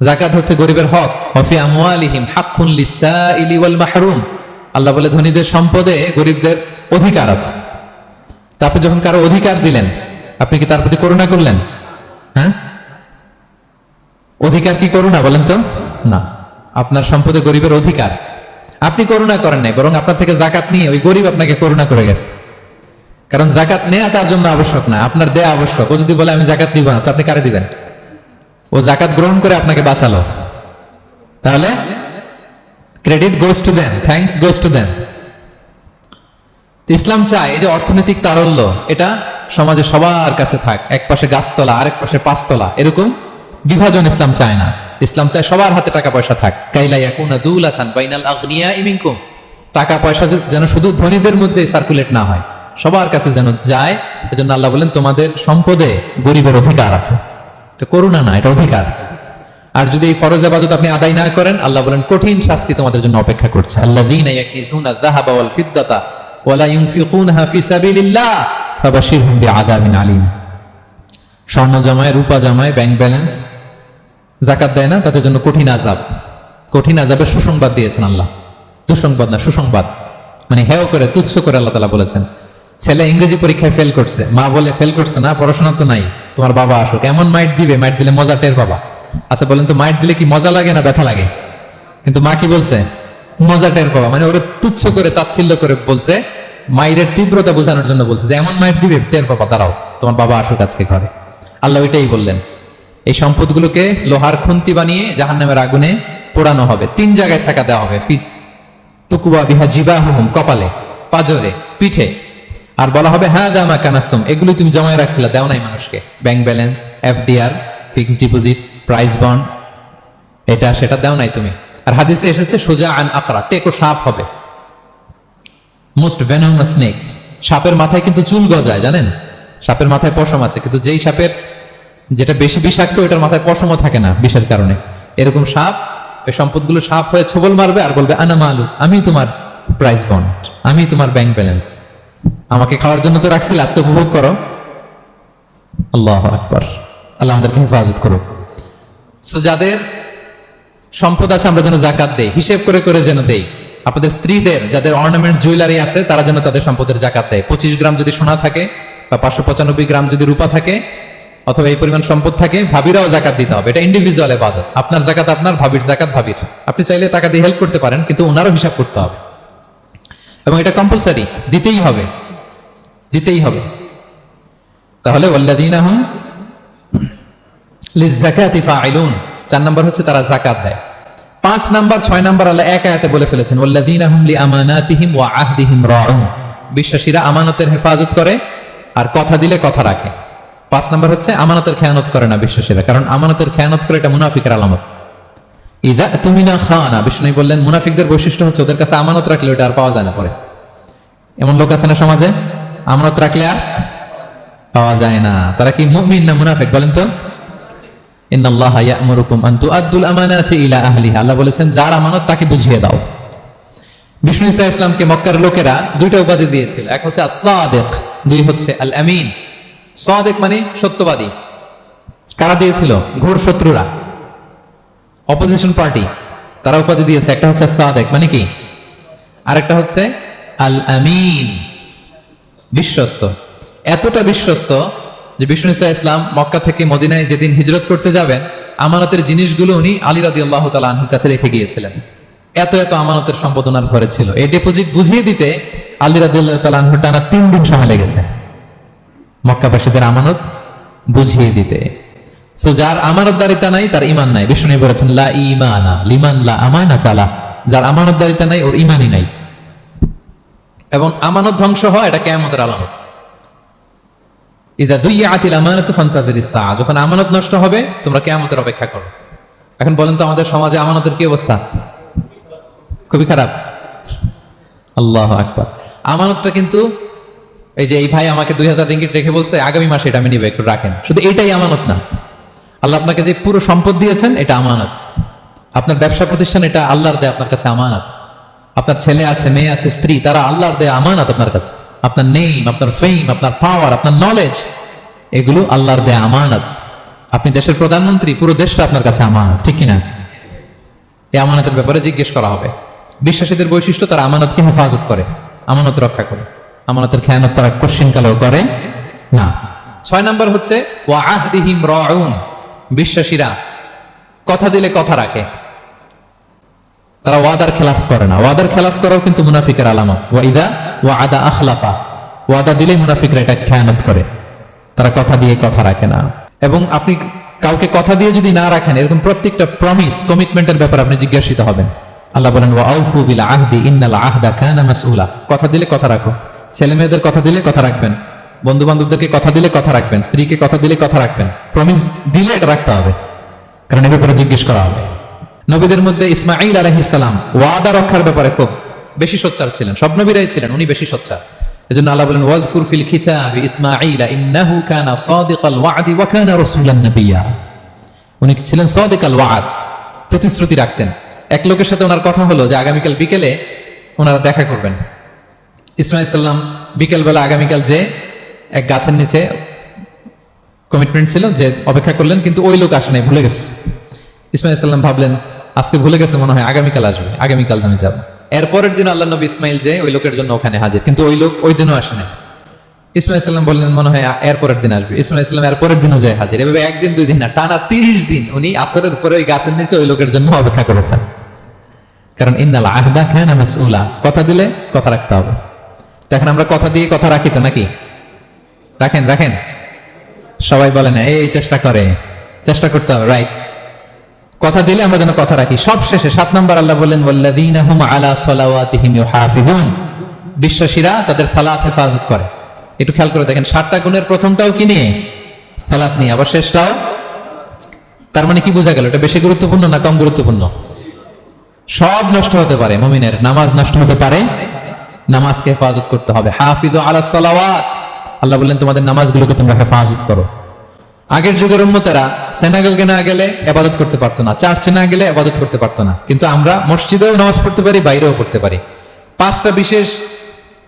যাকাত হচ্ছে গরিবের হক। ওয়াফি আমওয়ালিহিম হাক্কুন লিসাইলি ওয়াল মাহরুম, আল্লাহ বলে ধনীদের সম্পদে গরিবদের অধিকার আছে। তারপর যখন কারো অধিকার দিলেন আপনি কি তার প্রতি করুণা করলেন? হ্যাঁ, অধিকার কি করুণা বলেন তো? না, আপনার সম্পদে গরিবের অধিকার, আপনি করুণা করেন নাই, বরং আপনার থেকে যাকাত নিয়ে ওই গরিব আপনাকে করুণা করে গেছে। কারণ যাকাত নেওয়া তার জন্য আবশ্যক না, আপনার দেয়া আবশ্যক। ও যদি বলে আমি যাকাত নিব না, তো আপনি কারে দিবেন? ও যাকাত গ্রহণ করে আপনাকে বাঁচালো, তাহলে credit goes to them, thanks goes to them. Islam চায় এই যে অর্থনৈতিক তারল্য এটা সমাজে সবার কাছে থাক, এক পাশে গাছতলা আরেক পাশে পাঁচতলা, এরকম বিভাজন ইসলাম চায় না। ইসলাম চায় সবার হাতে টাকা পয়সা থাক। কাইলা ইয়াকুনা দুলাতান বাইনাল আগনিয়াই মিনকুম, টাকা পয়সা যেন শুধু ধনীদের মধ্যে সার্কুলেট না হয়, সবার কাছে যেন যায়। এজন্য আল্লাহ বলেন তোমাদের সম্পদে গরিবের অধিকার আছে। এটা করুণা না, এটা অধিকার। আর যদি এই ফরজ ইবাদত আপনি আদায় না করেন আল্লাহ বলেন কঠিন শাস্তি তোমাদের জন্য অপেক্ষা করছে। আল্লাযীনা ইয়াকনিজুনা যাহাবা ওয়াল ফিদ্দাতা ওয়ালা ইউনফিকুনহা ফি সাবিলিল্লাহ ফাবাশশিরহুম বিআযাবিন আলীম। স্বর্ণ জমায়, রূপা জমায়, ব্যাংক ব্যালেন্স, যাকাত দেয় না, তাদের জন্য কঠিন আযাব, কঠিন আযাবের সুসংবাদ দিয়েছেন আল্লাহ। দুঃসংবাদ না, সুসংবাদ, মানে হেয় করে তুচ্ছ করে আল্লাহ তাআলা বলেছেন। ছেলে ইংরেজি পরীক্ষায় ফেল করছে, মা বলে ফেল করছে না, পড়াশোনা তো নাই, তোমার বাবা আসুক, এমন মাইট দিবে, মাইট দিলে মজা টের পাবা। আচ্ছা বলেন তো, মাইট দিলে কি মজা লাগে না ব্যথা লাগে? কিন্তু মা কি বলছে? মজা টের পাবা, মানে ওরা তুচ্ছ করে তাচ্ছিল্য করে বলছে, মাইরের তীব্রতা বোঝানোর জন্য বলছে যে এমন মাইট দিবে টের পাবা, দাঁড়াও তোমার বাবা আসুক আজকে ঘরে। আল্লাহ ওইটাই বললেন। এই সম্পদগুলোকে লোহার খুন্তি বানিয়ে জাহান্নামের আগুনে পোড়ানো হবে। 3 জায়গায় ছাকা দেওয়া হবে, তুকুবা বিহা জিবাহুম, কপালে, পাজরে, পিঠে। আর বলা হবে হ্যাঁ দামা কানাস্তুম, এগুলো তুমি জমায় রাখছিলে, দেও নাই মানুষকে। Bank balance, FDR, fixed deposit, price bond, এটা সেটা দেও নাই তুমি। আর হাদিসে এসেছে সোজা আন আকরা, টেকো সাপ হবে, মোস্ট ভেনোমাস স্নেক। সাপের মাথায় কিন্তু চুল গজায়, জানেন? সাপের মাথায় পশম আছে, কিন্তু যেই সাপের যেটা বেশি বিষাক্ত এটার মাথায় পশমও থাকে না বিষের কারণে। এরকম সাপ, এই সম্পদগুলো সাপ হয়ে ছোবল মারবে আর বলবে আনা মালু, আমি তোমার প্রাইস বন্ড, আমি তোমার ব্যাংক ব্যালেন্স, আমাকে খাওয়ার জন্য তো রাখছিল, আজকে উপভোগ করো। আল্লাহু আকবার, আল্লাহ আমাদেরকে হেফাজত করুক। সো যাদের সম্পদ আছে আমরা যেন যাকাত দেই, হিসেব করে করে যেন দেই। আপনাদের স্ত্রীদের যাদের অর্নামেন্টস জুয়েলারি আছে তারা যেন তাদের সম্পদের যাকাত দেয়। 25 গ্রাম যদি সোনা থাকে বা 595 গ্রাম যদি রূপা থাকে অথবা এই পরিমাণ সম্পদ থাকে, ভাবিরাও যাকাত দিতে হবে। এটা ইন্ডিভিজুয়াল ইবাদত। আপনার যাকাত আপনার, ভাবির যাকাত ভাবির। আপনি চাইলে টাকা দিয়ে হেল্প করতে পারেন, কিন্তু ওনারও হিসাব করতে হবে এবং এটা কম্পালসারি, দিতেই হবে, দিতেই হবে। তাহলে ওয়াল্লাযীনা হুম লিযাকাতি ফাইলুন, 4 নাম্বার হচ্ছে তারা যাকাত দেয়। 5 নাম্বার 6 নাম্বার আল্লাহ এক আয়াতে বলে ফেলেছেন ওয়াল্লাযীনা হুম লিআমানাতিহিম ওয়া আহদিহিম রাউন, বিশ্বাসীরা আমানতের হেফাজত করে আর কথা দিলে কথা রাখে। 5 নাম্বার হচ্ছে আমানতের খেয়ানত করে না বিশ্বাসীরা, কারণ আমানতের খেয়ানত করে এটা মুনাফিকের আলামত। ইযা তুমিনা খানা, বিষ্ণু বললেন মুনাফিকদের বৈশিষ্ট্য হচ্ছে ওদের কাছে আমানত রাখলে ওটা আর পাওয়া যায় না পরে। এমন লোক আছে না সমাজে, আমানত রাখলে আর পাওয়া যায় না। তারা কি মুমিন না মুনাফিক বলেন তো? ইন্নাল্লাহা ইয়া'মুরুকুম আন তুআদ্দুল আমানাতি ইলা আহলিহা, আল্লাহ বলেছেন যার আমানত তাকে বুঝিয়ে দাও। বিষ্ণু ঈসা ইসলামকে মক্কার লোকেরা 2টা উপাধি দিয়েছিল, এক হচ্ছে আস-সাদিক, 2 হচ্ছে আল আমিন। সাদিক মানে সত্যবাদী। কারা দিয়েছিল? ঘোর শত্রুরা, অপোজিশন পার্টি, তারা উপাধি দিয়েছে। একটা হচ্ছে সাদিক মানে কি, আরেকটা হচ্ছে আল আমিন, বিশ্বস্ত। এতটা বিশ্বস্ত যে বিষ্ণু ঈসা ইসলাম মক্কা থেকে মদিনায় যেদিন হিজরত করতে যাবেন, আমানতের জিনিসগুলো উনি আলী রাদিয়াল্লাহু তাআলা আনহুর কাছে রেখে গিয়েছিলেন। এত এত আমানতের সম্পদ ওনার ঘরে ছিল। এই ডিপোজিট বুঝিয়ে দিতে আলী রাদিয়াল্লাহু তাআলা আনহুর টানা 3 দিন সময় লেগেছে মক্কাবাসীদের আমানত বুঝিয়ে দিতে। সো যার আমানতদারিতা নাই তার ঈমান নাই। বিষ্ণু বলেছেন লা ঈমানা লিমান লা আমানা চালা, যার আমানতদারিতা নাই ওর ঈমানই নাই। এবং আমানত ধ্বংস হয় এটা কিয়ামতের আলামত। ইযা দুইয়াতিল আমানাতু ফান্তাযিরিস সাআ, যখন আমানত নষ্ট হবে তোমরা কিয়ামতের অপেক্ষা করো। এখন বলেন তো আমাদের সমাজে আমানতের কি অবস্থা? খুবই খারাপ। আল্লাহু আকবার। আমানতটা কিন্তু এই যে এই ভাই আমাকে 2000 রিঙ্গিট রেখে বলছে আগামী মাসে এটা আমি নিব, একটু রাখেন, শুধু এইটাই আমানত না। আল্লাহ আপনাকে যে পুরো সম্পদ দিয়েছেন এটা আমানত। আপনার ব্যবসা প্রতিষ্ঠান এটা আল্লাহর দেয়া আপনার কাছে আমানত। আপনার ছেলে আছে, মেয়ে আছে, স্ত্রী, তারা আল্লাহর দেয়া আমানত আপনার কাছে। আপনার নেম, আপনার ফেম, আপনার পাওয়ার, আপনার নলেজ, এগুলো আল্লাহর দেয়া আমানত। আপনি দেশের প্রধানমন্ত্রী, পুরো দেশটা আপনার কাছে আমানত, ঠিক কিনা? এই আমানতের ব্যাপারে জিজ্ঞেস করা হবে। বিশ্বাসীদের বৈশিষ্ট্য, তারা আমানতকে হেফাজত করে, আমানত রক্ষা করে, আমানতের খেয়ানত তারা কোশ্চিনকালেও করে না। 6 নাম্বার হচ্ছে ওয়া আহদিহিম রাউন, বিশ্বাসীরা কথা দিলে কথা রাখে, তারা ওয়াদার খেলাফ করে না। ওয়াদার খেলাফ করাও কিন্তু মুনাফিকের আলামত। ওয়া ইদা ওয়াদা আখলাফা, ওয়াদা দিলে মুনাফিকরা এটা খেয়ানত করে, তারা কথা দিয়ে কথা রাখে না। এবং আপনি কাউকে কথা দিয়ে যদি না রাখেন, এরকম প্রত্যেকটা প্রমিস, কমিটমেন্টের ব্যাপারে আপনি জিজ্ঞাসিত হবেন। আল্লাহ বলেন ওয়া আউফু বিল আহদি ইন্নাল আহদা কানা মাসউলা। কথা দিলে কথা রাখো। ছেলে মেয়েদের কথা দিলে কথা রাখবেন, বন্ধু বান্ধবদেরকে কথা দিলে কথা রাখবেন, স্ত্রীকে কথা দিলে কথা রাখবেন। প্রমিস দিলে এটা রাখতে হবে, কারণ এর ব্যাপারে জিজ্ঞেস করা হবে। নবীদের মধ্যে ইসমাঈল আলাইহিস সালাম ওয়াদা রক্ষার ব্যাপারে খুব বেশি সোচ্চার ছিলেন। সব নবীরাই ছিলেন, উনি বেশি সোচ্চার। এজন্য আল্লাহ বলেন ওয়াজকুর ফিল কিতাবি ইসমাঈল ইন্নাহু কানা সাদিকাল ওয়াদি ওয়া কানা রাসূলান নাবিয়্যা। উনি ছিলেন সাদিকাল ওয়াদ, প্রতিশ্রুতি রাখতেন। এক লোকের সাথে ওনার কথা হলো যে আগামীকাল বিকেলে ওনারা দেখা করবেন। ইসমাঈল সাল্লাম বিকেলবেলা আগামীকাল যে এক গাছের নিচে কমিটমেন্ট ছিল যে অপেক্ষা করলেন, কিন্তু ওই লোক আসে নাই, ভুলে গেছে। ইসমাঈল সাল্লাম ভাবলেন আজকে ভুলে গেছে, মনে হয় আগামীকাল আসবে, আগামীকাল আমি যাব। এরপরের দিন আল্লাহ নবী ইসমাইল যে ওই লোকের জন্য ওখানে হাজির, কিন্তু ওই লোক ওই দিনও আসে নাই। ইসমাঈল সাল্লাম বললেন মনে হয় এরপরের দিন আসবে। ইসমাঈল সাল্লাম এরপরের দিনও যায় হাজির। এভাবে একদিন দুই দিন না, টানা 30 দিন উনি আসরের পরে ওই গাছের নিচে ওই লোকের জন্য অপেক্ষা করেছেন। কারণ ইন্নাল আহদা কানা মাসউলা, কথা দিলে কথা রাখতে হবে। দেখেন আমরা কথা দিয়ে কথা রাখি তো নাকি? রাখেন রাখেন, সবাই বলে না, এই চেষ্টা করতে হবে, রাইট? কথা দিলে আমরা যেন কথা রাখি। সব শেষে 7 নম্বর আল্লাহ বললেন ওয়াল্লাযীনা হুম আলা সালাওয়াতিহিম ইউহাফিজুন, বিশ্বাসীরা তাদের সালাত হেফাজত করে। একটু খেয়াল করে দেখেন, 7টা গুণের প্রথমটাও কি নিয়ে? সালাত নিয়ে, আবার শেষটাও। তার মানে কি বোঝা গেল? এটা বেশি গুরুত্বপূর্ণ না কম গুরুত্বপূর্ণ? সব নষ্ট হতে পারে, মুমিনের নামাজ নষ্ট হতে পারে, নামাজকে হেফাজত করতে হবে। হাফিজু আলা সালাওয়াত, আল্লাহ বললেন তোমাদের নামাজগুলোকে তোমরা হেফাজত করো। আগের যুগের উম্মতেরা সেনাগলকে না গেলে ইবাদত করতে পারতো না, চার্চে না গেলে ইবাদত করতে পারতো না, কিন্তু আমরা মসজিদেও নামাজ পড়তে পারি, বাইরেও পড়তে পারি। 5টা বিশেষ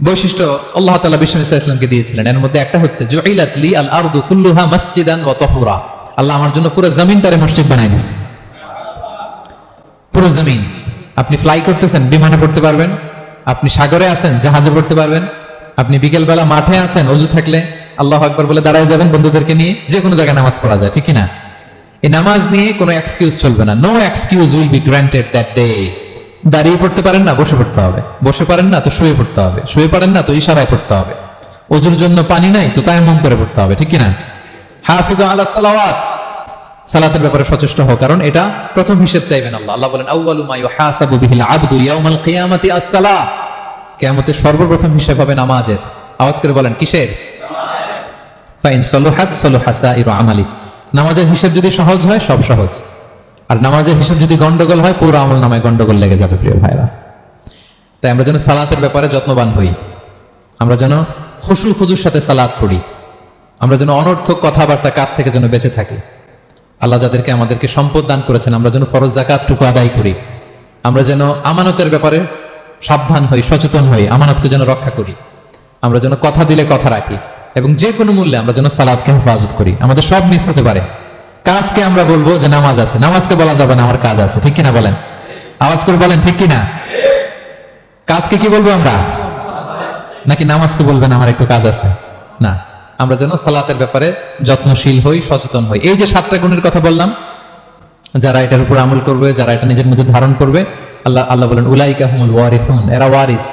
বৈশিষ্ট্য আল্লাহ তাআলা বিষ্ণু ইসলামকে দিয়েছিলেন। এর মধ্যে একটা হচ্ছে জুইলাত লি আল আরদু কুল্লুহা মাসজিদান ওয়া তাহুরা, আল্লাহ আমার জন্য পুরো জমিনটারে মসজিদ বানাই দিয়েছে। পুরো জমিন। আপনি ফ্লাই করতেছেন, বিমানে পড়তে পারবেন। আপনি সাগরে আছেন, জাহাজে পড়তে পারবেন। আপনি বিকেলবেলা মাঠে আছেন, অজু থাকলে আল্লাহু আকবার বলে দাঁড়ায় যাবেন, বন্ধুদেরকে নিয়ে যে কোনো জায়গায় নামাজ পড়া যায়, ঠিক কিনা? এই নামাজ নিয়ে কোনো এক্সকিউজ চলবে না। No excuse will be granted that day. দাঁড়িয়ে পড়তে পারেন না, বসে পড়তে হবে। বসে পারেন না তো শুয়ে পড়তে হবে। শুয়ে পারেন না তো ইশারায় পড়তে হবে। ওজুর জন্য পানি নাই তো তায়াম্মুম করে পড়তে হবে, ঠিক কিনা? হাফিজু আলা সালাওয়াত, সালাতের ব্যাপারে সচেষ্ট হও, কারণ এটা প্রথম হিসেব চাইবেন আল্লাহ। আল্লাহ বলেন আউয়ালু মা ইউহাসাবু বিহিল আবদু ইয়াউমাল কিয়ামাতি আস-সালাহ, কিয়ামতের সর্বপ্রথম হিসেব হবে নামাজের। আওয়াজ করে বলেন কিসের? ফাইন সলুহাত সলুহা সাইরু আমালি, নামাজের হিসেব যদি সহজ হয় সব সহজ, আর নামাজের হিসেব যদি গন্ডগোল হয় পুরো আমল নামায় গন্ডগোল লেগে যাবে। প্রিয় ভাইরা, তাই আমরা যেন সালাতের ব্যাপারে যত্নবান হই, আমরা যেন খুশু খুজুর সাথে সালাত পড়ি, আমরা যেন অনর্থক কথাবার্তা কাজ থেকে যেন বেঁচে থাকি। আল্লাহ যাদেরকে আমাদেরকে সম্পদ দান করেছেন, আমরা যেন ফরজ যাকাতটুকু আদায় করি। আমরা যেন আমানতের ব্যাপারে সাবধান হই, সচেতন হই, আমানতকে যেন রক্ষা করি। আমরা যেন কথা দিলে কথা রাখি, এবং যে কোনো মূল্যে আমরা যেন সালাতকে হেফাজত করি। আমাদের সব মিস হতে পারে। কাজকে আমরা বলবো যে নামাজ আছে, নামাজকে বলা যাবে না আমার কাজ আছে, ঠিক কিনা বলেন? আওয়াজ করে বলেন ঠিক কিনা? কাজকে কি বলবো আমরা? নাকি নামাজকে বলবেন আমার একটু কাজ আছে? না, আমরা যেন সালাতের ব্যাপারে যত্নশীল হই, সচেতন হই। এই যে 7টা গুণের কথা বললাম, যারা এটার উপর আমল করবে, যারা এটা নিজের মধ্যে ধারণ করবে, আল্লাহ বলেন উলাইকা হুমুল ওয়ারিসুন, এরা ওয়ারিস।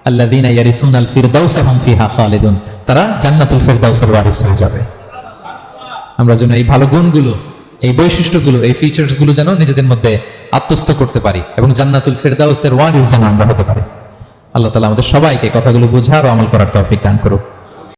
আল্লাযীনা ইয়ারিসুনাল ফিরদাউসা হুম ফিহা খালিদুন, তারা জান্নাতুল ফিরদাউসের ওয়ারিস হয়ে যাবে। আমরা যেন এই ভালো গুণগুলো, এই বৈশিষ্ট্যগুলো, এই ফিচার্সগুলো যেন নিজেদের মধ্যে আত্মস্থ করতে পারি, এবং জান্নাতুল ফিরদাউসের ওয়ারিস যেন আমরা হতে পারি। আল্লাহ তাআলা আমাদের সবাইকে কথাগুলো বোঝার ও আমল করার তৌফিক দান করুক।